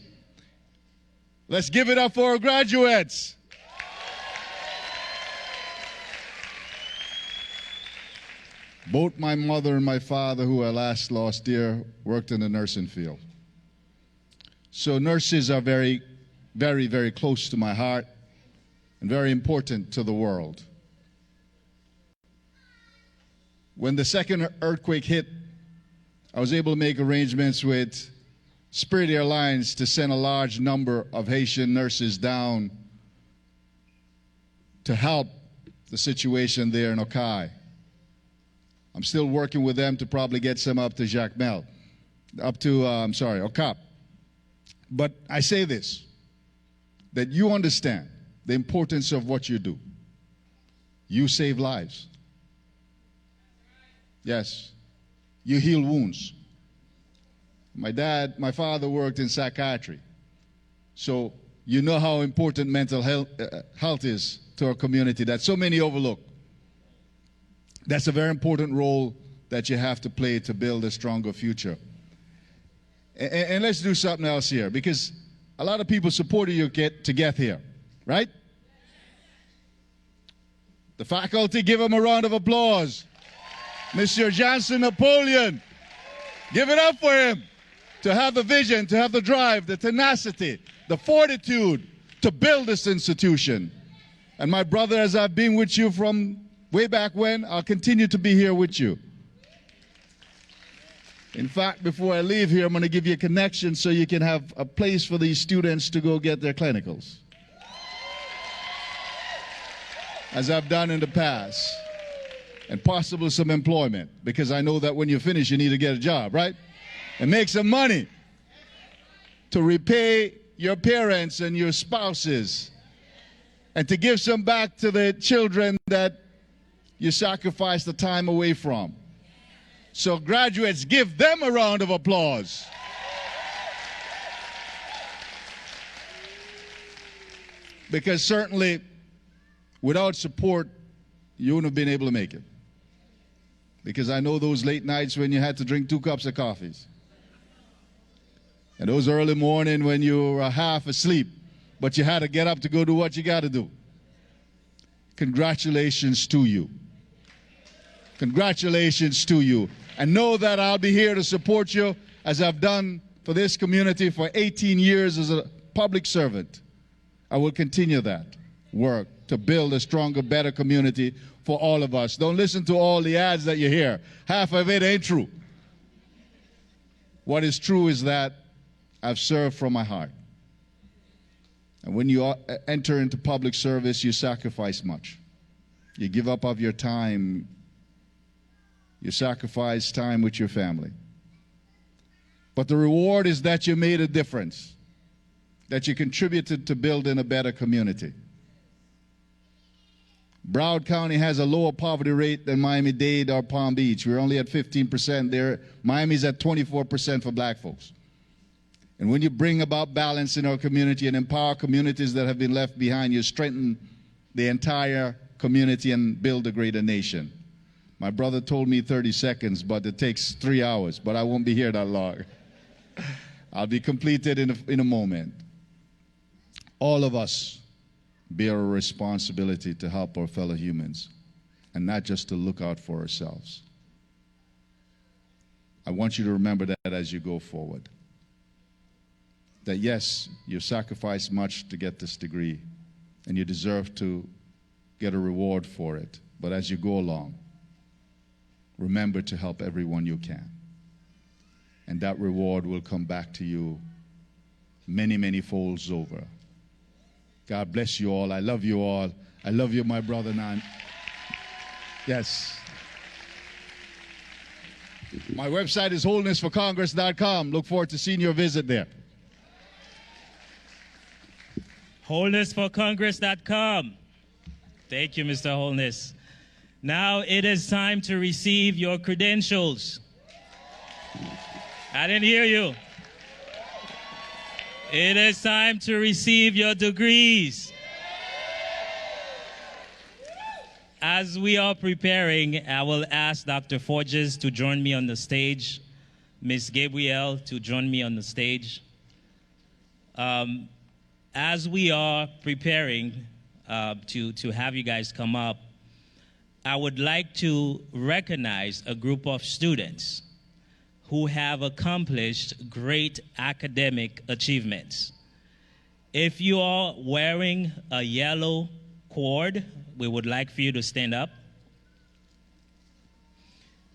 Let's give it up for our graduates. Both my mother and my father, who I last lost dear, worked in the nursing field. So nurses are very, very, very close to my heart and very important to the world. When the second earthquake hit, I was able to make arrangements with Spirit Airlines to send a large number of Haitian nurses down to help the situation there in Okai. I'm still working with them to probably get some up to Jacmel, Okap. But I say this, that you understand the importance of what you do. You save lives. Yes, you heal wounds. My father worked in psychiatry. So you know how important mental health is to our community that so many overlook. That's a very important role that you have to play to build a stronger future. And let's do something else here, because a lot of people supported you to get here, right? The faculty, give them a round of applause. Mr. Johnson Napoleon, give it up for him. To have the vision, to have the drive, the tenacity, the fortitude to build this institution. And my brother, as I've been with you from way back when, I'll continue to be here with you. In fact, before I leave here, I'm going to give you a connection so you can have a place for these students to go get their clinicals, as I've done in the past, and possibly some employment, because I know that when you finish, you need to get a job, right? And make some money to repay your parents and your spouses, and to give some back to the children that you sacrificed the time away from. So graduates, give them a round of applause. Because certainly, without support, you wouldn't have been able to make it. Because I know those late nights when you had to drink 2 cups of coffees. And those early morning when you were half asleep, but you had to get up to go do what you got to do. Congratulations to you. Congratulations to you. And know that I'll be here to support you as I've done for this community for 18 years as a public servant. I will continue that work to build a stronger, better community for all of us. Don't listen to all the ads that you hear. Half of it ain't true. What is true is that I've served from my heart. And when you enter into public service, you sacrifice much. You give up of your time. You sacrifice time with your family. But the reward is that you made a difference, that you contributed to building a better community. Broward County has a lower poverty rate than Miami-Dade or Palm Beach. We're only at 15% there. Miami's at 24% for black folks. And when you bring about balance in our community and empower communities that have been left behind, you strengthen the entire community and build a greater nation. My brother told me 30 seconds, but it takes 3 hours, but I won't be here that long. I'll be completed in a moment. All of us bear a responsibility to help our fellow humans and not just to look out for ourselves. I want you to remember that as you go forward. That yes, you sacrificed much to get this degree and you deserve to get a reward for it. But as you go along, remember to help everyone you can. And that reward will come back to you many, many folds over. God bless you all. I love you all. I love you, my brother Nan. Yes. My website is wholenessforcongress.com. Look forward to seeing your visit there. Wholenessforcongress.com. Thank you, Mr. Wholeness. Now it is time to receive your credentials. I didn't hear you. It is time to receive your degrees. As we are preparing, I will ask Dr. Forges to join me on the stage, Ms. Gabrielle to join me on the stage. As we are preparing to have you guys come up, I would like to recognize a group of students who have accomplished great academic achievements. If you are wearing a yellow cord, we would like for you to stand up.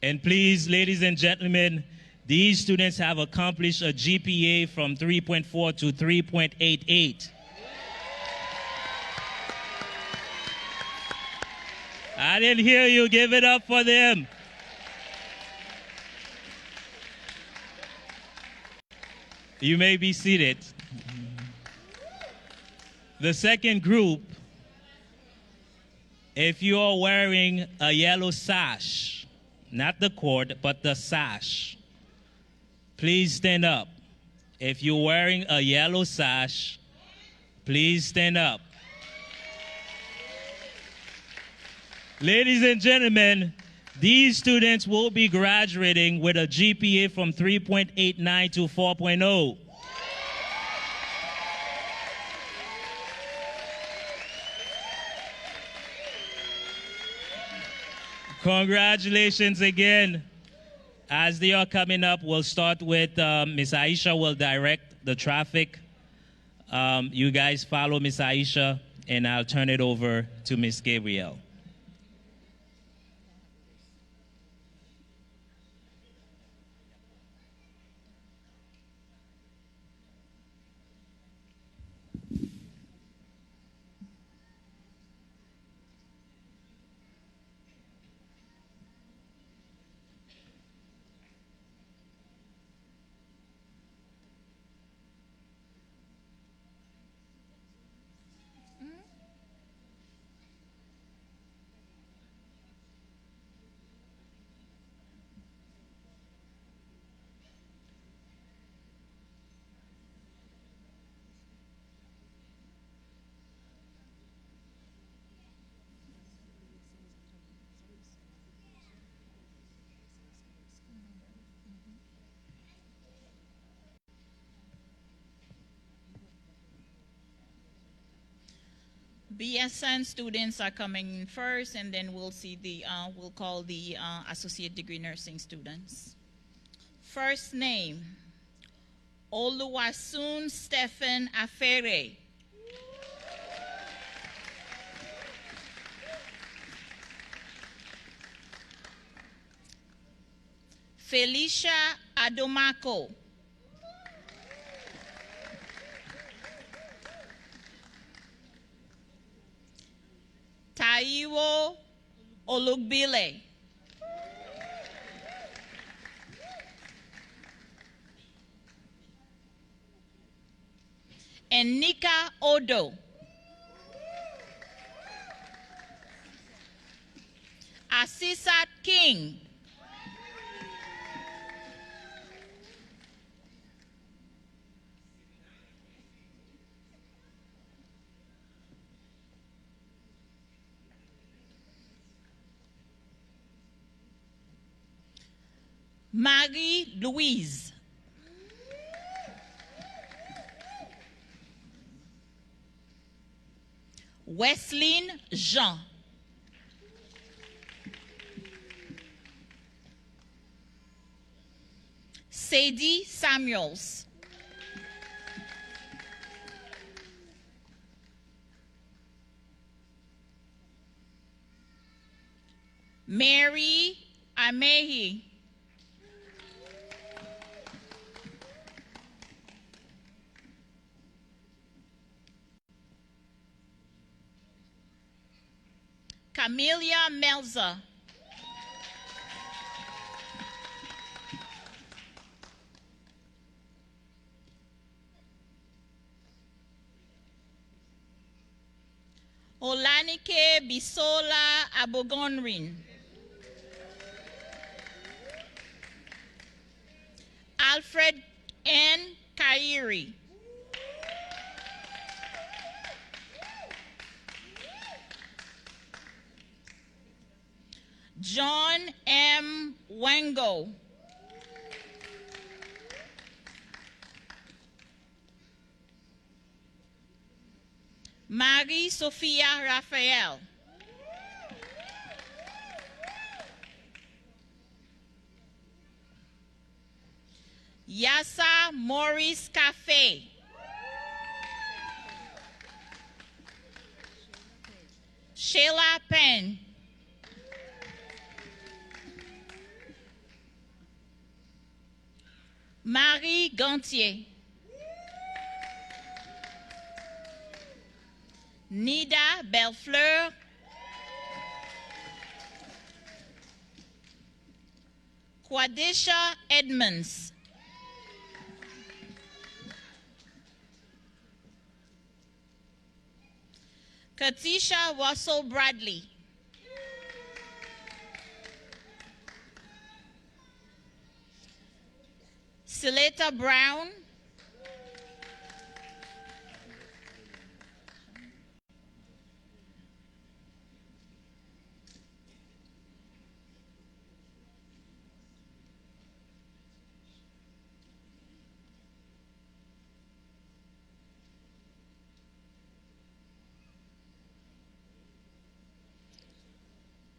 And please, ladies and gentlemen, these students have accomplished a GPA from 3.4 to 3.88. I didn't hear you. Give it up for them. You may be seated. The second group, if you are wearing a yellow sash, not the cord, but the sash, please stand up. If you're wearing a yellow sash, please stand up. Ladies and gentlemen, these students will be graduating with a GPA from 3.89 to 4.0. Congratulations again. As they are coming up, we'll start with Ms. Aisha will direct the traffic. You guys follow Ms. Aisha, and I'll turn it over to Ms. Gabrielle. BSN students are coming in first, and then we'll see we'll call the associate degree nursing students. First name, Oluwasun Stephen Afere. Felicia Adomako. Taiwo Olugbile. And Nika Odo. Asisat King. Marie Louise. Wesleyan Jean. Sadie Samuels. Mary Amehi. Camelia Melza. Olanike Bisola Abogonrin. Alfred N. Kairi. John M. Wango. Marie Sophia Raphael. Yasa Maurice Cafe. Sheila Penn. Marie Gantier. Nida Bellefleur. Quadisha Edmonds. Katisha Wassel Bradley. Sileta Brown.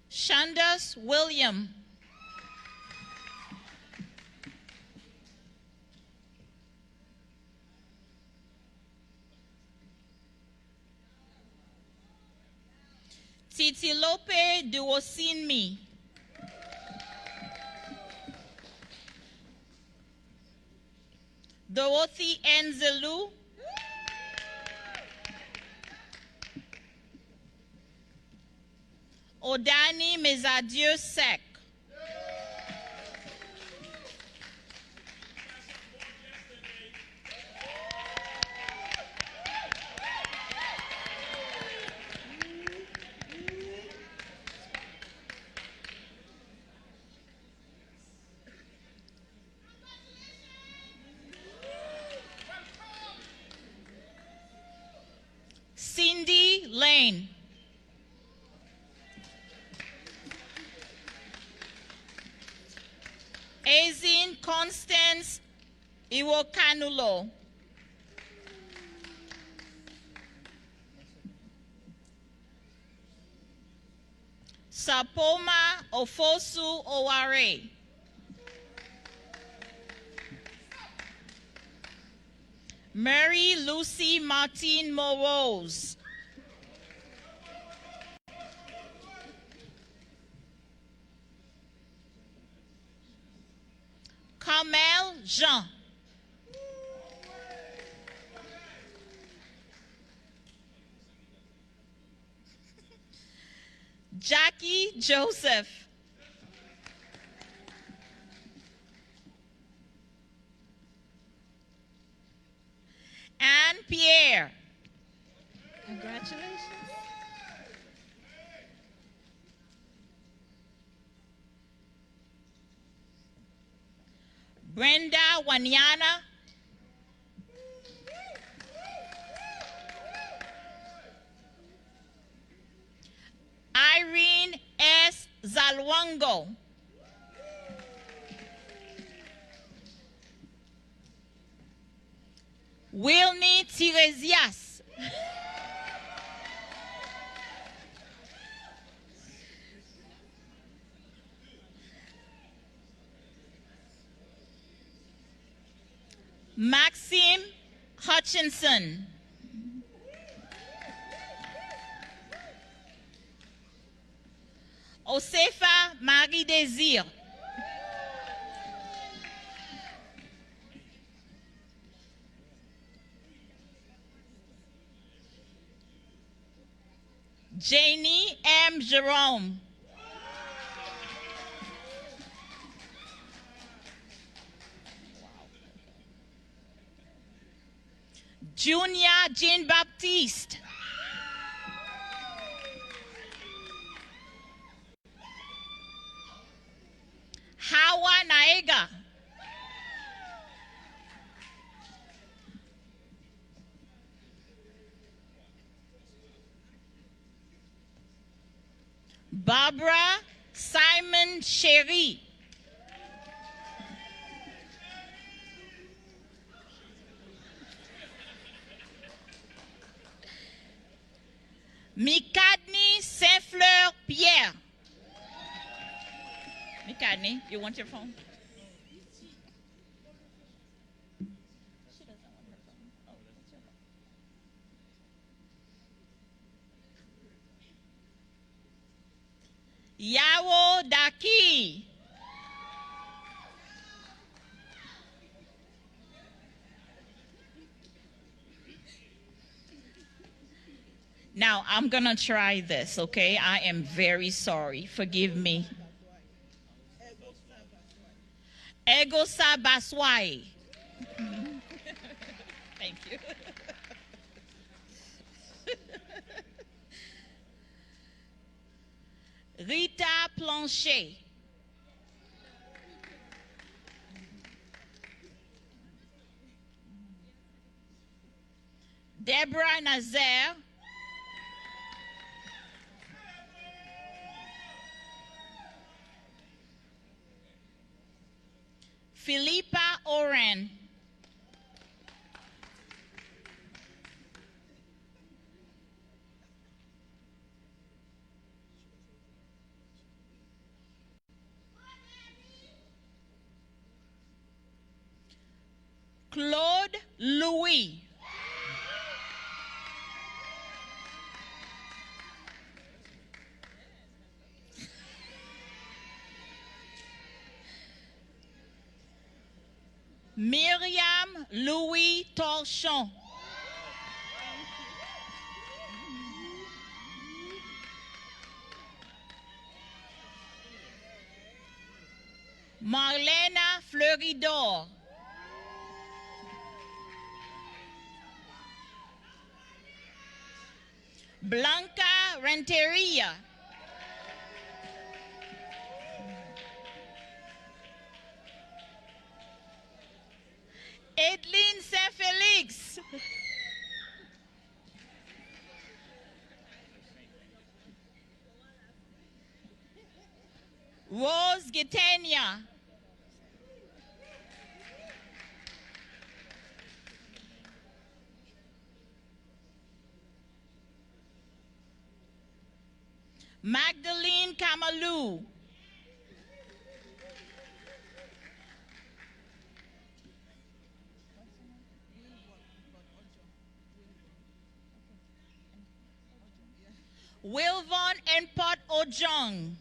Shandas William. Titilope Duosinmi. Dorothy Enzelu. Odani Mezadieu Sek. Cindy Lane. Azin Constance Iwokanulo. Sapoma Ofosu Oware. Mary Lucy Martin Morose. Carmel Jean. Jackie Joseph. Anne Pierre. Congratulations. Brenda Wanyana. Irene S. Zalwango. Wilny Tiresias. Maxime Hutchinson. Osefa Marie Désir. Janie M. Jerome. Junior Jean Baptiste. Hawa Naega. Barbara Simon Sherry. Mikadni Saint-Fleur Pierre. Mikadni, you want your phone? She doesn't want her phone. Oh, that's your phone. Yawo Daki. Now, I'm going to try this, okay? I am very sorry. Forgive me. Egosa Baswai. Thank you. Rita Planchet. Deborah Nazaire. Philippa Oren. Claude Louis. Miriam Louis Torchon. Marlena Fleuridor. Blanca Renteria. Edline Saint-Félix. Rose Gitania. Magdalene Kamalu. Wilvon and Pot Ojong.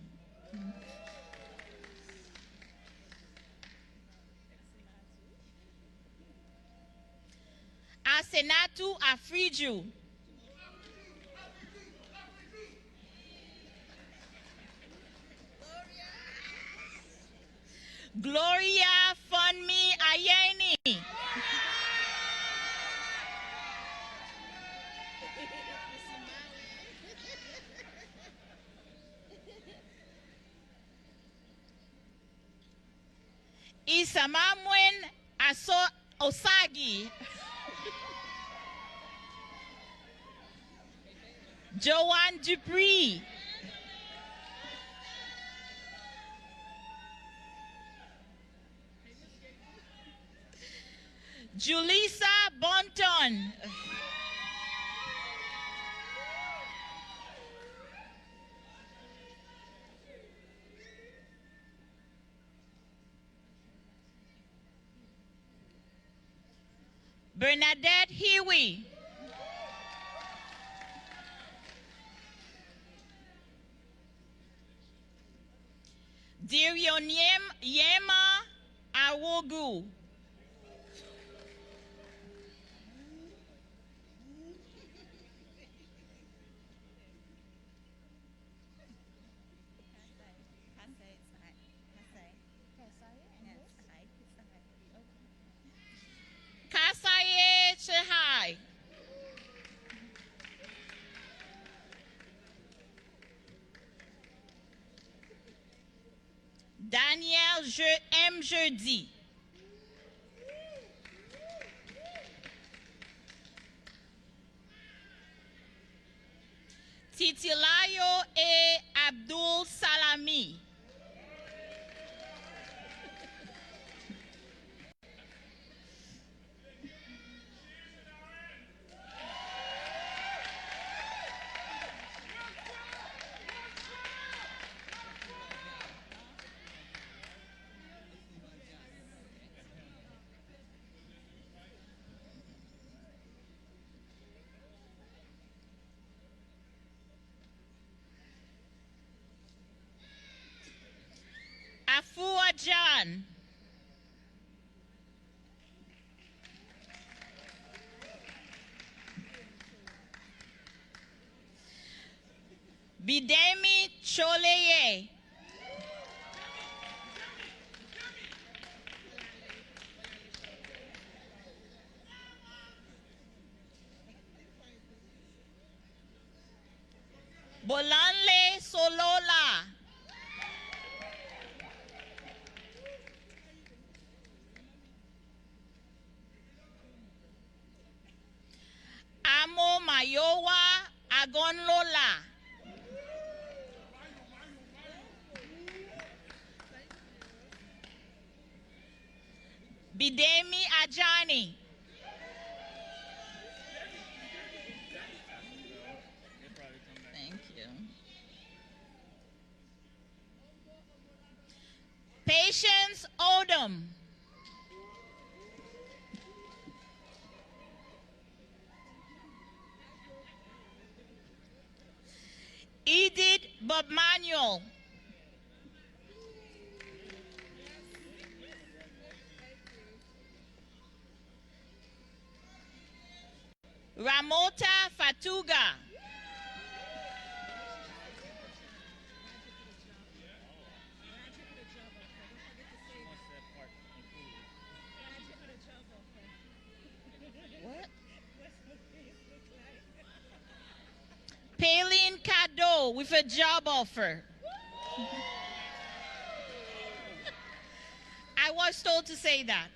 Asenatu Afriju. Gloria Funmi Ayeni. Isamamwen Osagi. Joanne Dupree. Julissa Bonton. Bernadette Hiwi. Dirionyem Yema Awogu. Kasaye Chehai. Daniel M. Jeudi. Titilayo A. Abdul Salami. Afua John. Bidemi Choleye. Bolanle Solola. Amo Mayowa Agonlola. Bidemi Ajani. Thank you. Patience Odom. Edith Bob Manuel. Ramota Fatuga. What? Palin Cado with a job offer. I was told to say that.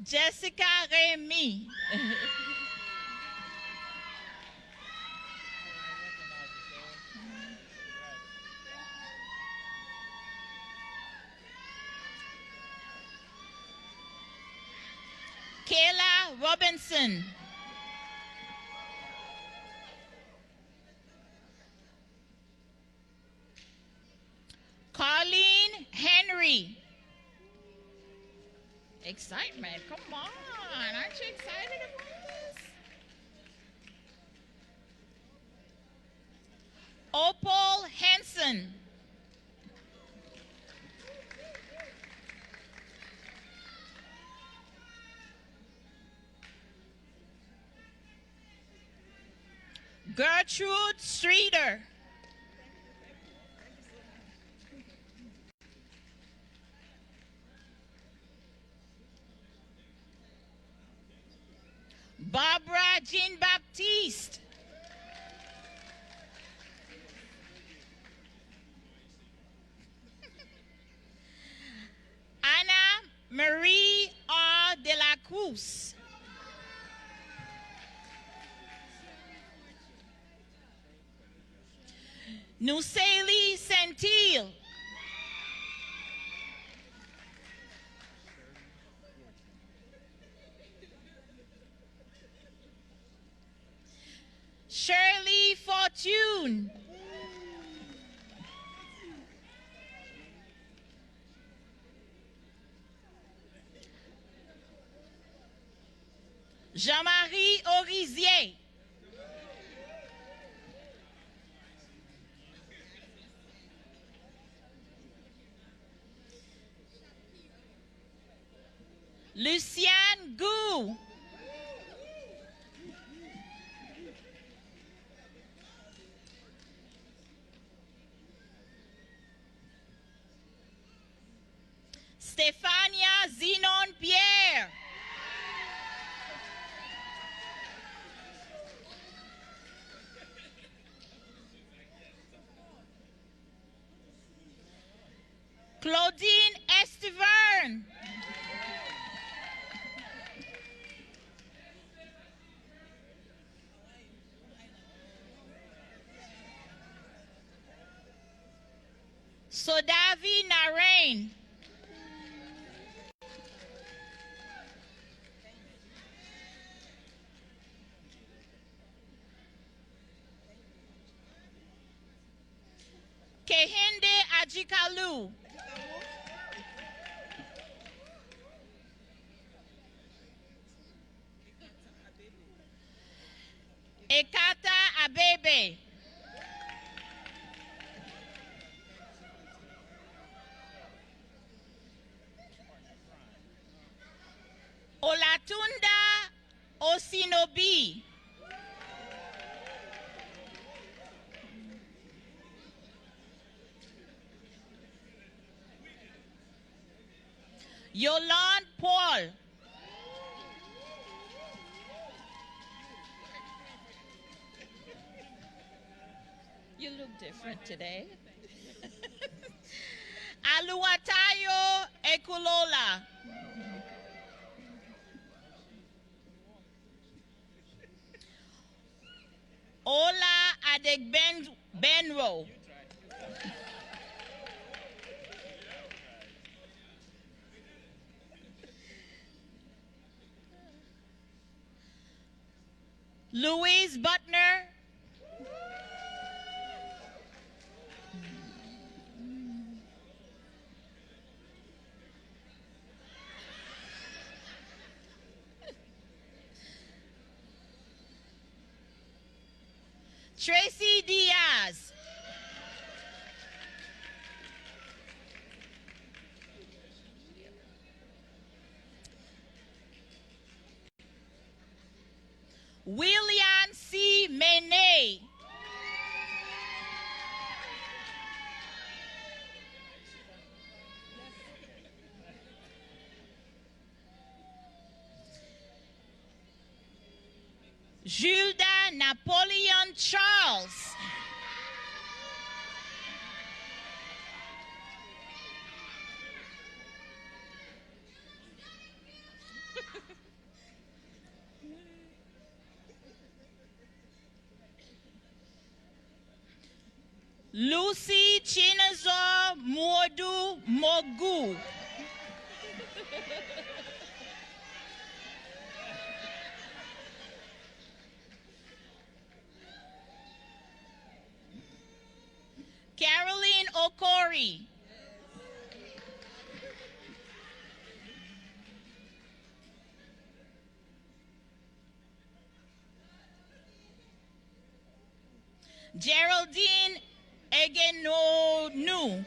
Jessica Remy. Kayla Robinson. Colleen Henry. Excitement, come on. Aren't you excited about this? Opal Henson. Gertrude Streeter. Barbara Jean Baptiste. Anna Marie R. de la Cruz. Nuseli Sentil. Shirley Fortune. Jean-Marie Orizier. Luciane Gou. Stefania Zenon Pierre. Claudine Estevan. Sodavi Narain. Kehinde Ajikalu. Ekata Abebe. Olatunda Osinobi. Yolande Paul. You look different today. Aluatayo Ekulola. Ola Adegbenro. Louise Butner. Tracy Diaz. William C. Mene. Gilda Napoleon Charles. Lucy Chinazor Mordu Mogu. Caroline Okori. Geraldine Egenonu.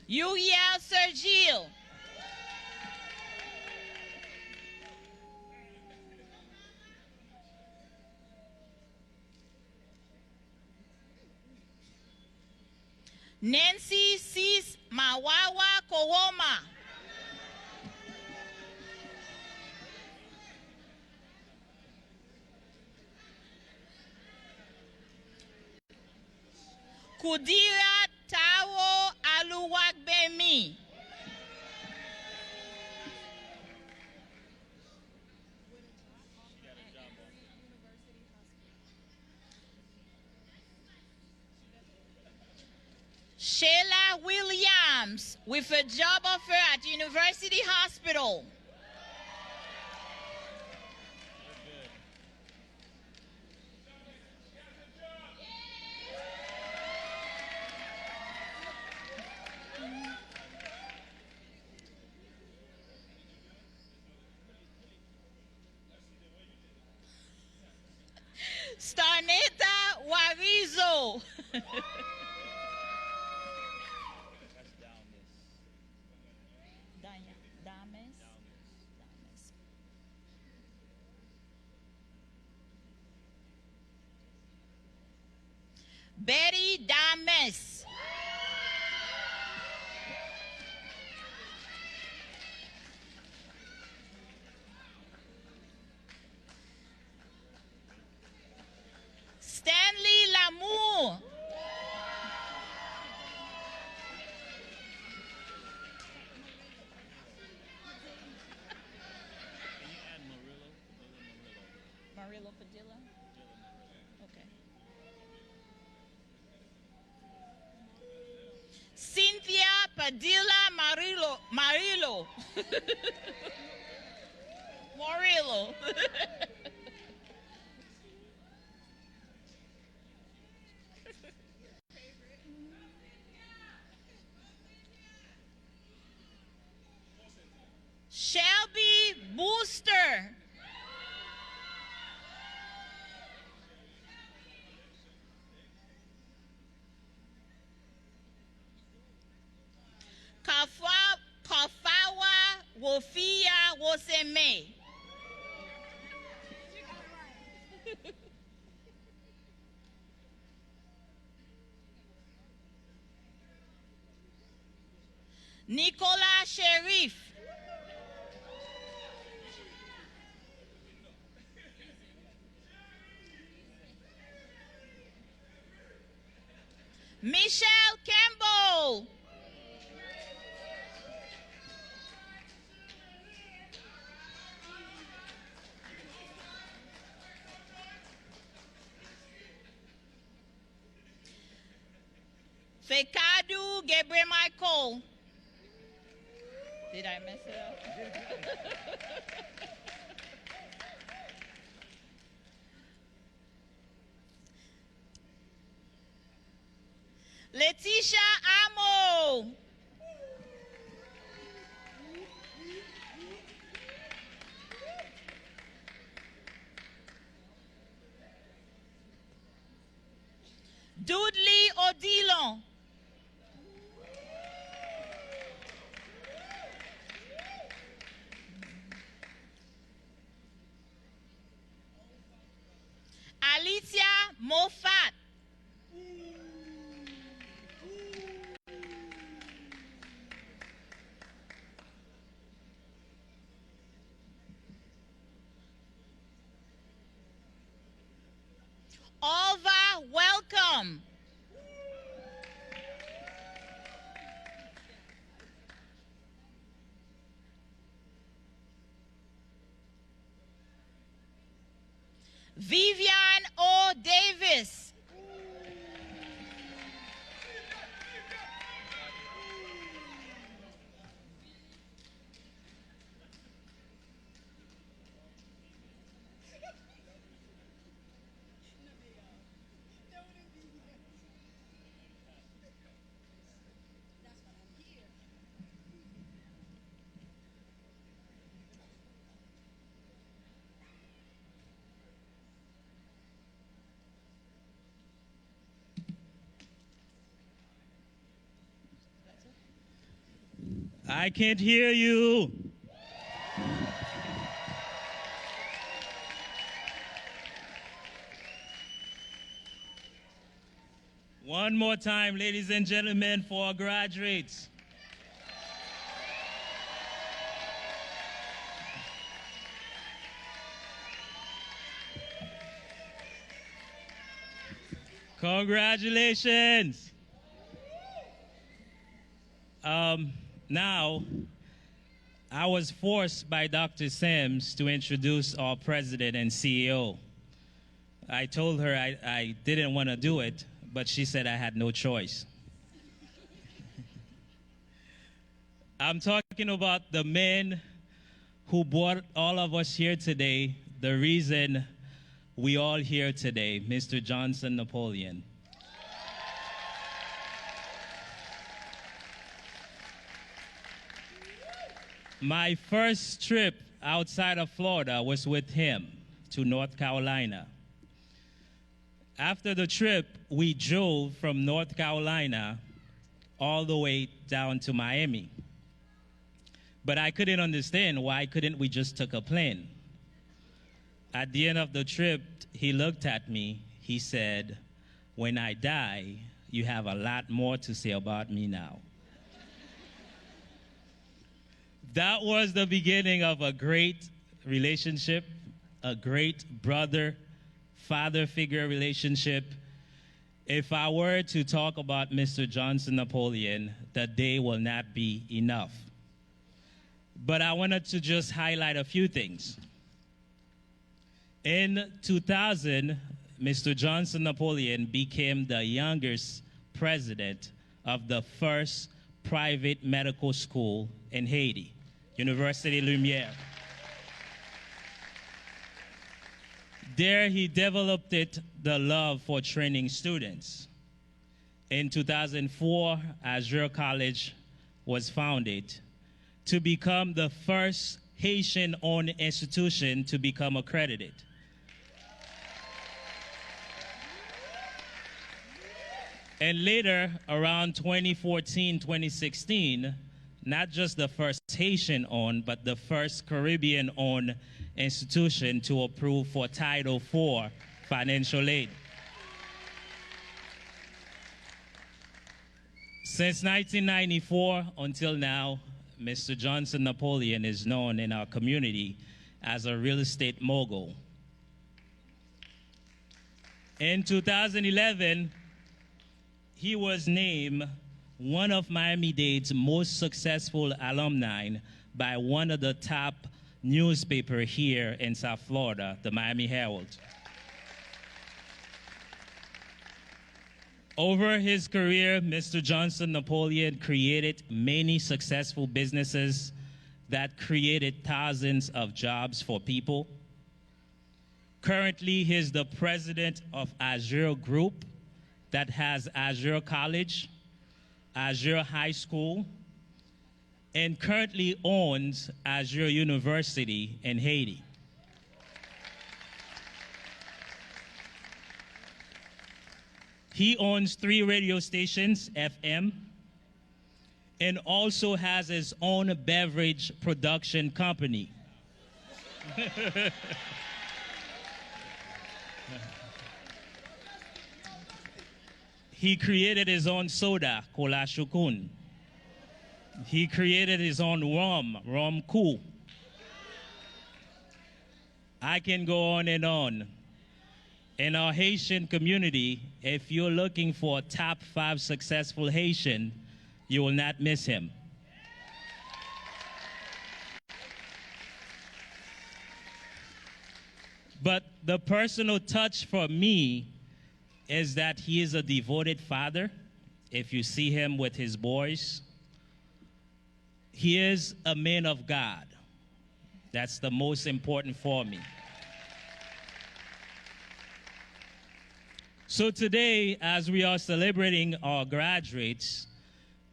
Yuya Sergil. Nancy Cis Mawawa Kowoma. Kudira Tawo Aluwagbemi. Sheila Williams with a job offer at University Hospital. Starneta Warizo. Betty Dames. Stanley Lamour. Marillo Padilla? Okay. Cynthia Padilla Marillo. Morillo. Shelby Booster. Kafawa Wofia Woseme. Nicola Sherif. Michelle Campbell. Fekadu Gabriel Michael. Did I mess it up? Letitia Amo. Dudley Odilon. Alicia Moffat. Alva, welcome. Vivian O. Davis. I can't hear you. One more time, ladies and gentlemen, for our graduates. Congratulations. Now, I was forced by Dr. Sims to introduce our president and CEO. I told her I didn't want to do it, but she said I had no choice. I'm talking about the men who brought all of us here today, the reason we all here today, Mr. Johnson Napoleon. My first trip outside of Florida was with him to North Carolina. After the trip, we drove from North Carolina all the way down to Miami. But I couldn't understand why couldn't we just take a plane. At the end of the trip, he looked at me. He said, "When I die, you have a lot more to say about me now." That was the beginning of a great relationship, a great brother-father figure relationship. If I were to talk about Mr. Johnson Napoleon, the day will not be enough. But I wanted to just highlight a few things. In 2000, Mr. Johnson Napoleon became the youngest president of the first private medical school in Haiti, Université Lumière. There he developed the love for training students. In 2004, Azure College was founded to become the first Haitian-owned institution to become accredited. And later, around 2014, 2016, not just the first Haitian-owned, but the first Caribbean-owned institution to approve for Title IV financial aid. Since 1994 until now, Mr. Johnson Napoleon is known in our community as a real estate mogul. In 2011, he was named one of Miami-Dade's most successful alumni by one of the top newspapers here in South Florida, the Miami Herald. Over his career, Mr. Johnson Napoleon created many successful businesses that created thousands of jobs for people. Currently, he's the president of Azure Group that has Azure College, Azure High School, and currently owns Azure University in Haiti. He owns 3 radio stations, FM, and also has his own beverage production company. He created his own soda, Cola Shukun. He created his own rum cool. I can go on and on. In our Haitian community, if you're looking for a top 5 successful Haitian, you will not miss him. But the personal touch for me is that he is a devoted father. If you see him with his boys, he is a man of God. That's the most important for me. So today, as we are celebrating our graduates,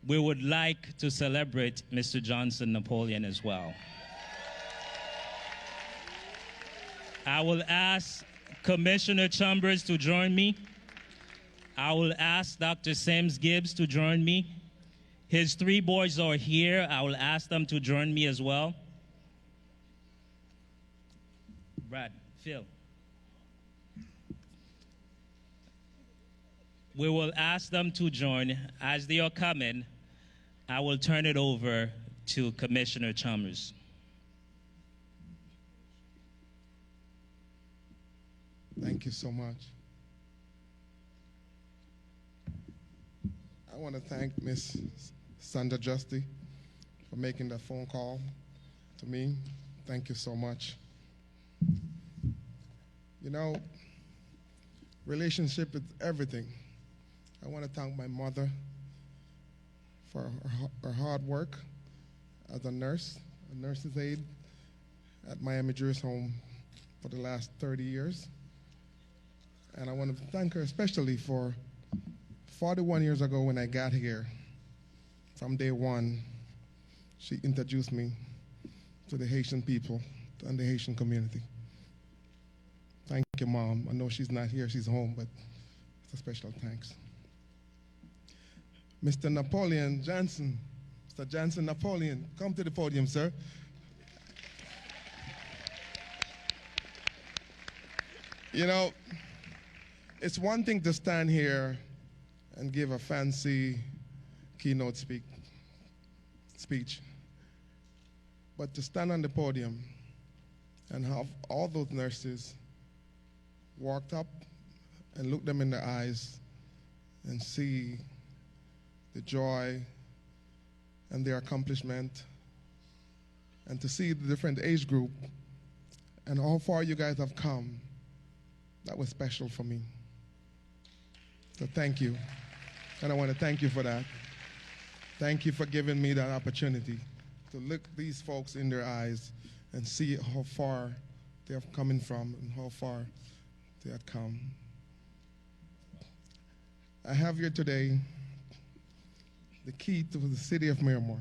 we would like to celebrate Mr. Johnson Napoleon as well. I will ask Commissioner Chambers to join me. I will ask Dr. Sims Gibbs to join me. His 3 boys are here. I will ask them to join me as well. Brad, Phil. We will ask them to join. As they are coming, I will turn it over to Commissioner Chalmers. Thank you so much. I want to thank Miss Sandra Justy for making that phone call to me. Thank you so much. You know, relationship is everything. I want to thank my mother for her hard work as a nurse's aide at Miami Jewish Home for the last 30 years. And I want to thank her especially for 41 years ago when I got here. From day one, she introduced me to the Haitian people and the Haitian community. Thank you, Mom. I know she's not here, she's home, but it's a special thanks. Mr. Napoleon Johnson, Mr. Johnson Napoleon, come to the podium, sir. You know, it's one thing to stand here and give a fancy keynote speech, but to stand on the podium and have all those nurses walked up and look them in the eyes and see the joy and their accomplishment, and to see the different age group and how far you guys have come, that was special for me. So thank you. And I want to thank you for that. Thank you for giving me that opportunity to look these folks in their eyes and see how far they have coming from and how far they had come. I have here today the key to the city of Miramar.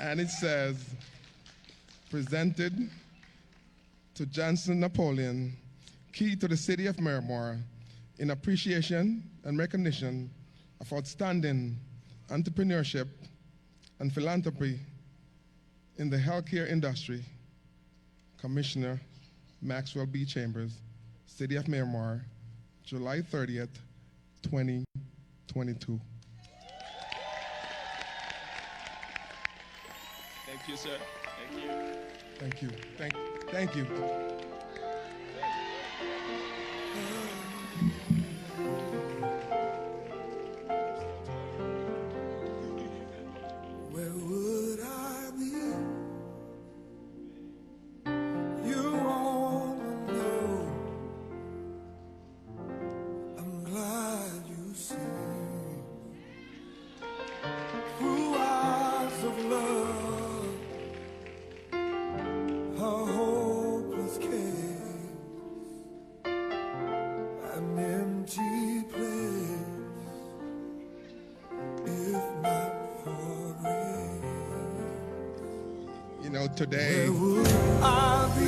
And it says, presented to Johnson Napoleon, key to the city of Miramar, in appreciation and recognition of outstanding entrepreneurship and philanthropy in the healthcare industry, Commissioner Maxwell B. Chambers, City of Miramar, July 30th, 2022. Thank you, sir. Thank you. Thank you. Thank you. Where would I be? You wanna know. I'm glad you see through eyes of love, a hopeless case, an empty place, if not for grace. You know, today, Where would I be?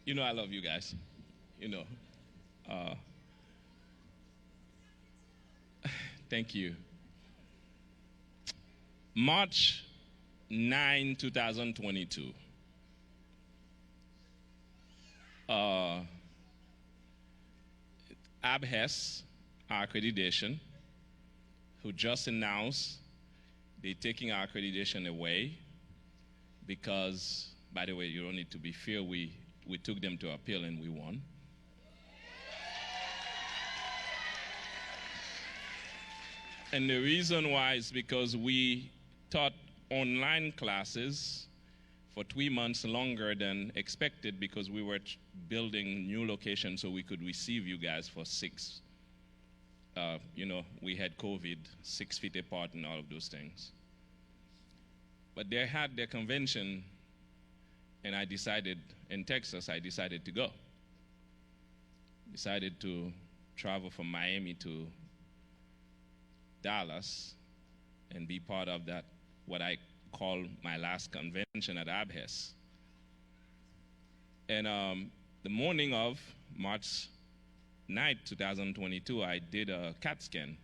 You know I love you guys. You know. Thank you. March 9, 2022. ABHES, our accreditation, who just announced they're taking our accreditation away because, by the way, you don't need to be feared, we took them to appeal and we won. And the reason why is because we taught online classes for 3 months longer than expected because we were building new locations so we could receive you guys for 6. We had COVID, 6 feet apart and all of those things. But they had their convention, and I decided, in Texas, I decided to go. Decided to travel from Miami to Dallas and be part of that, what I call my last convention at ABHES. And the morning of March 9th, 2022, I did a CAT scan.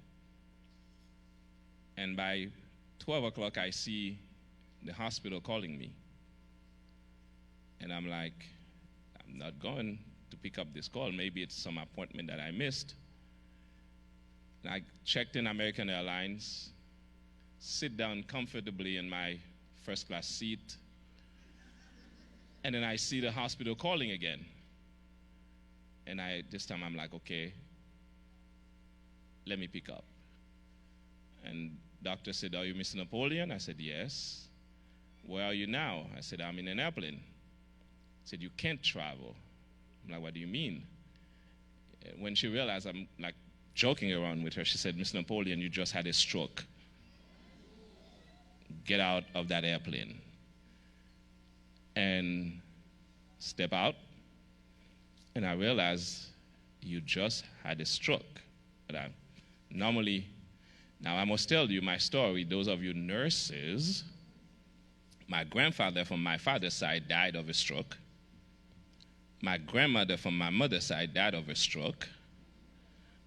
And by 12 o'clock, I see the hospital calling me. And I'm like, I'm not going to pick up this call. Maybe it's some appointment that I missed. And I checked in American Airlines, sit down comfortably in my first class seat, and then I see the hospital calling again. And this time I'm like, okay, let me pick up. And doctor said, are you Mr. Napoleon? I said, yes. Where are you now? I said, I'm in an airplane. He said, you can't travel. I'm like, what do you mean? When she realized I'm like joking around with her, she said, Mr. Napoleon, you just had a stroke. Get out of that airplane. And step out. And I realized you just had a stroke. But normally, now I must tell you my story. Those of you nurses, my grandfather from my father's side died of a stroke. My grandmother from my mother's side died of a stroke.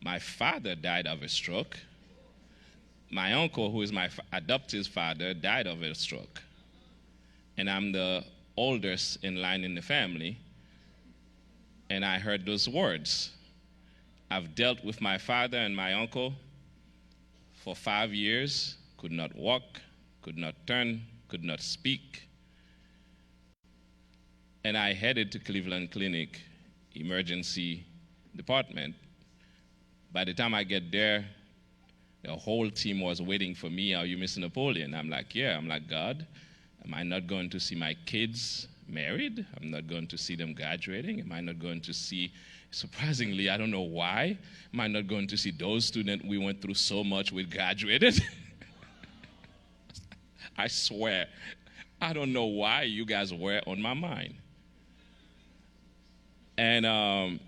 My father died of a stroke. My uncle, who is my adoptive father, died of a stroke. And I'm the oldest in line in the family. And I heard those words. I've dealt with my father and my uncle for 5 years, could not walk, could not turn, could not speak. And I headed to Cleveland Clinic emergency department. By the time I get there, the whole team was waiting for me. Are you Mr. Napoleon? I'm like, yeah. I'm like, God, am I not going to see my kids married? I'm not going to see them graduating? Am I not going to see, surprisingly, I don't know why, am I not going to see those students we went through so much with graduated? I swear, I don't know why you guys were on my mind. And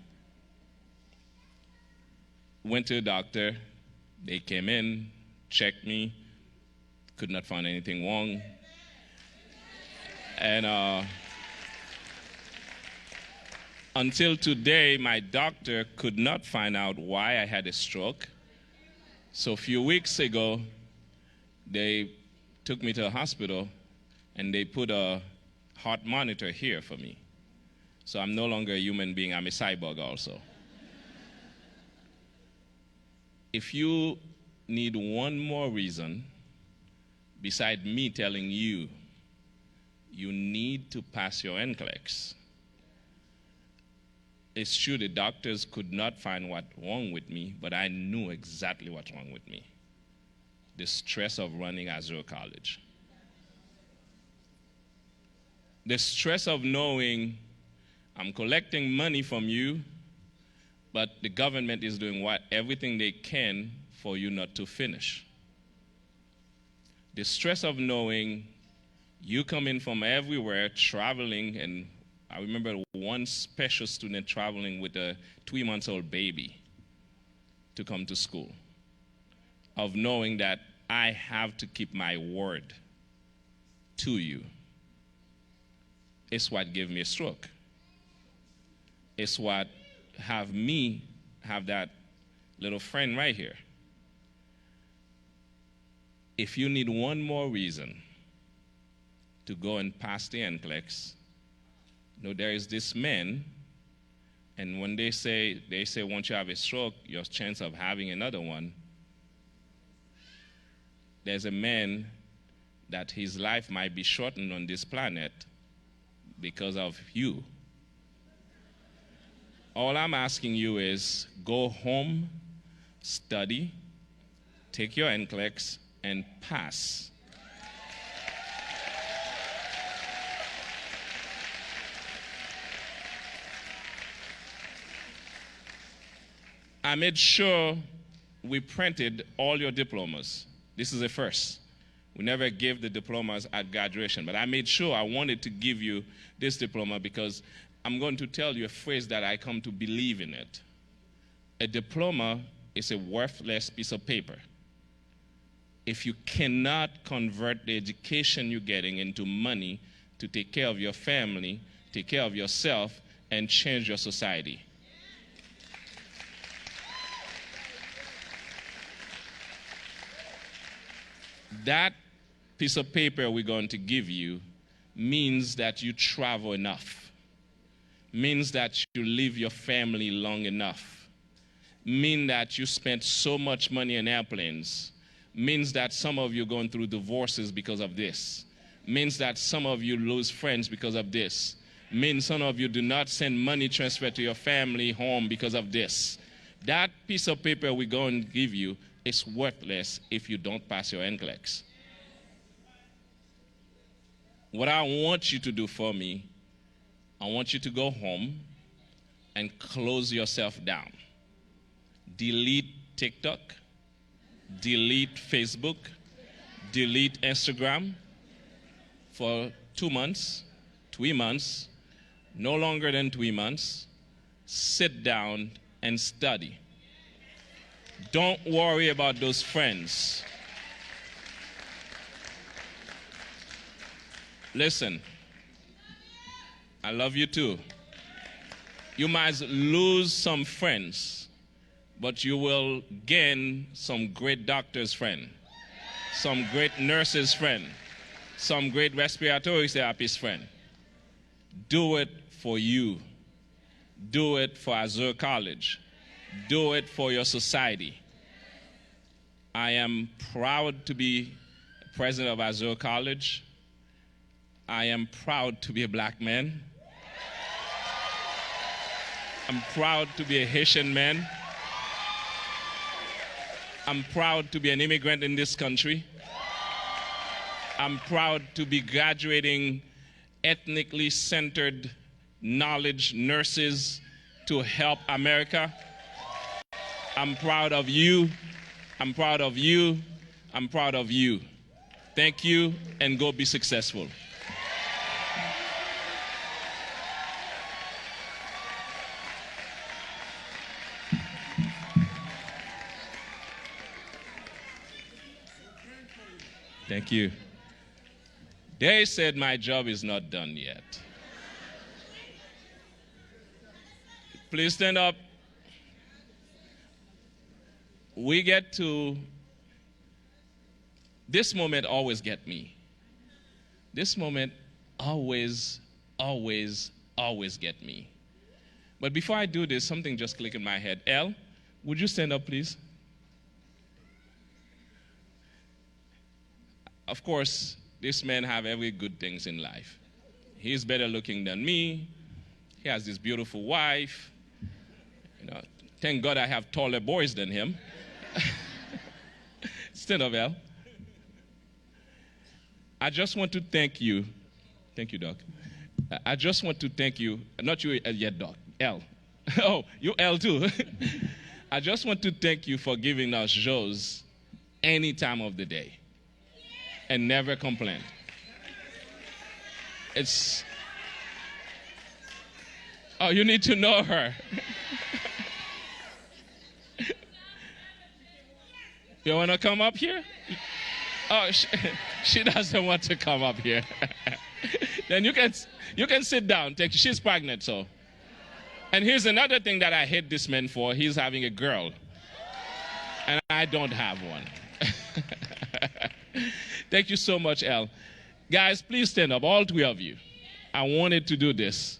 went to the doctor. They came in, checked me, could not find anything wrong. And until today, my doctor could not find out why I had a stroke. So a few weeks ago, they took me to a hospital and they put a heart monitor here for me. So I'm no longer a human being, I'm a cyborg also. If you need one more reason, beside me telling you, you need to pass your NCLEX. It's true the doctors could not find what's wrong with me, but I knew exactly what's wrong with me. The stress of running Azure College. The stress of knowing I'm collecting money from you, but the government is doing everything they can for you not to finish. The stress of knowing you come in from everywhere, traveling, and I remember one special student traveling with a 3-month-old baby to come to school, of knowing that I have to keep my word to you. It's what gave me a stroke. is what have me have that little friend right here. If you need one more reason to go and pass the NCLEX, no, there is this man, and when they say once you have a stroke, your chance of having another one, there's a man that his life might be shortened on this planet because of you. All I'm asking you is go home, study, take your NCLEX, and pass. I made sure we printed all your diplomas. This is a first. We never gave the diplomas at graduation, but I made sure I wanted to give you this diploma because I'm going to tell you a phrase that I come to believe in it. A diploma is a worthless piece of paper if you cannot convert the education you're getting into money to take care of your family, take care of yourself, and change your society. That piece of paper we're going to give you means that you travel enough, means that you leave your family long enough, means that you spent so much money on airplanes, means that some of you are going through divorces because of this, means that some of you lose friends because of this, means some of you do not send money transfer to your family home because of this. That piece of paper we're going to give you is worthless if you don't pass your NCLEX. What I want you to do for me, I want you to go home and close yourself down. Delete TikTok, delete Facebook, delete Instagram for 2 months, 3 months, no longer than 3 months. Sit down and study. Don't worry about those friends. Listen, I love you too. You might lose some friends, but you will gain some great doctor's friend, some great nurse's friend, some great respiratory therapist friend. Do it for you. Do it for Azure College. Do it for your society. I am proud to be president of Azure College. I am proud to be a black man. I'm proud to be a Haitian man. I'm proud to be an immigrant in this country. I'm proud to be graduating ethnically centered knowledge nurses to help America. I'm proud of you. I'm proud of you. I'm proud of you. Thank you, and go be successful. Thank you. They said my job is not done yet. Please stand up. We get to, this moment always get me. This moment always get me. But before I do this, something just clicked in my head. Elle, would you stand up, please? Of course, this man have every good things in life. He's better looking than me. He has this beautiful wife. You know, thank God I have taller boys than him. Stand up, Elle. I just want to thank you. Thank you, Doc. I just want to thank you. Not you yet, Doc. Elle. Oh, you Elle too. I just want to thank you for giving us shows any time of the day and never complain. It's, oh, you need to know her. You want to come up here? Oh, she doesn't want to come up here. Then you can sit down. She's pregnant, so. And here's another thing that I hate this man for. He's having a girl. And I don't have one. Thank you so much, El. Guys, please stand up, all three of you. I wanted to do this.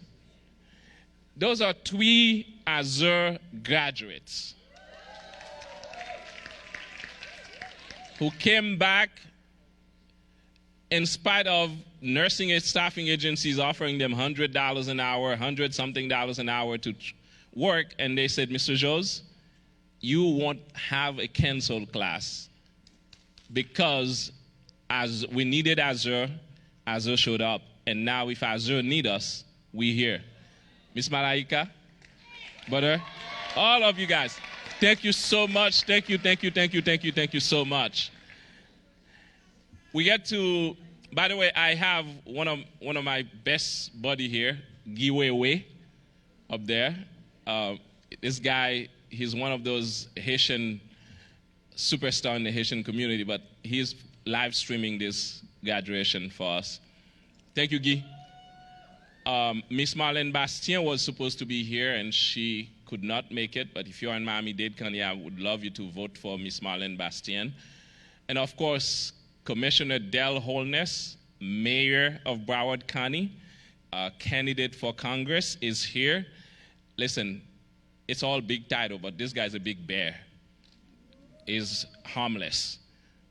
Those are 3 Azure graduates who came back in spite of nursing and staffing agencies offering them $100 an hour, $100-something an hour to work, and they said, Mr. Jose, you won't have a canceled class because as we needed Azure, Azure showed up, and now if Azure need us, we here. Miss Malaika, Butter, all of you guys, thank you so much. Thank you so much. We get to, by the way, I have one of my best buddy here, Giwewe, up there. This guy, he's one of those Haitian superstar in the Haitian community, but he's live streaming this graduation for us. Thank you, Guy. Miss Marlene Bastien was supposed to be here, and she could not make it, but if you're in Miami-Dade County, I would love you to vote for Miss Marlene Bastien. And of course, Commissioner Del Holness, Mayor of Broward County, candidate for Congress, is here. Listen, it's all big title, but this guy's a big bear. He's harmless.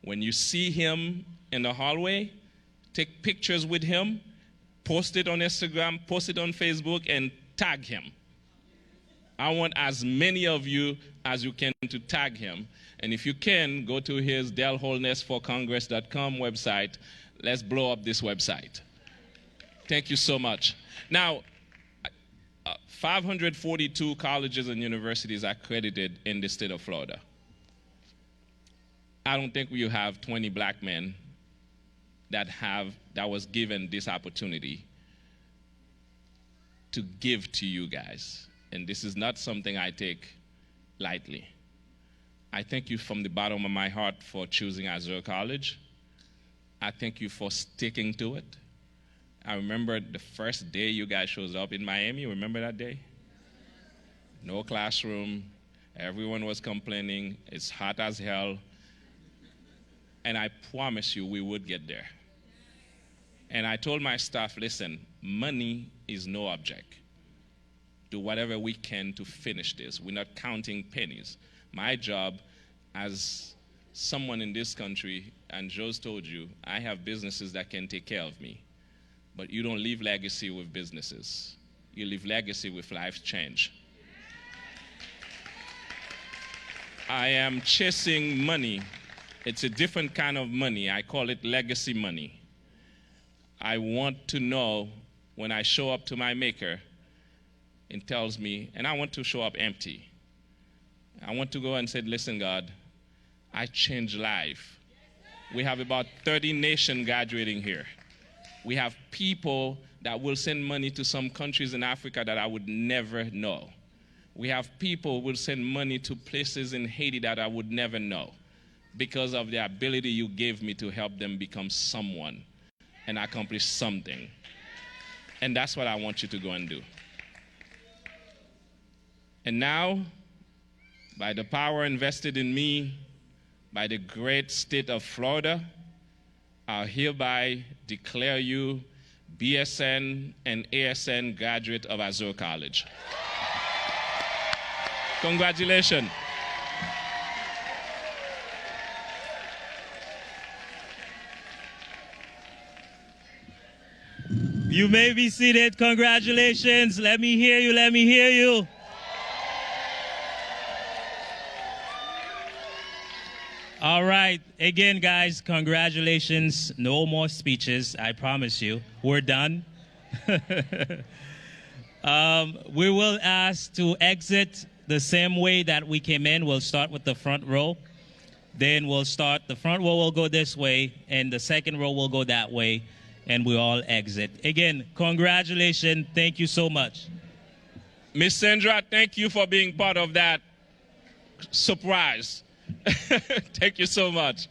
When you see him in the hallway, take pictures with him, post it on Instagram, post it on Facebook, and tag him. I want as many of you as you can to tag him. And if you can, go to his delholnessforcongress.com website. Let's blow up this website. Thank you so much. Now, 542 colleges and universities are accredited in the state of Florida. I don't think you have 20 black men that was given this opportunity to give to you guys. And this is not something I take lightly. I thank you from the bottom of my heart for choosing Azure College. I thank you for sticking to it. I remember the first day you guys showed up in Miami. Remember that day? No classroom. Everyone was complaining. It's hot as hell. And I promise you we would get there. And I told my staff, listen, money is no object. Do whatever we can to finish this. We're not counting pennies. My job as someone in this country, and Jose told you, I have businesses that can take care of me. But you don't leave legacy with businesses. You leave legacy with life change. I am chasing money. It's a different kind of money. I call it legacy money. I want to know when I show up to my maker, it tells me, and I want to show up empty. I want to go and say, listen, God, I changed life. We have about 30 nations graduating here. We have people that will send money to some countries in Africa that I would never know. We have people who will send money to places in Haiti that I would never know because of the ability you gave me to help them become someone and accomplish something. And that's what I want you to go and do. And now, by the power invested in me, by the great state of Florida, I hereby declare you BSN and ASN graduate of Azure College. Congratulations. You may be seated. Congratulations. Let me hear you. Let me hear you. All right. Again, guys, congratulations. No more speeches, I promise you. We're done. We will ask to exit the same way that we came in. We'll start with the front row. Then we'll start, the front row will go this way, and the second row will go that way, and we all exit. Again, congratulations. Thank you so much. Miss Sandra, thank you for being part of that surprise. Thank you so much.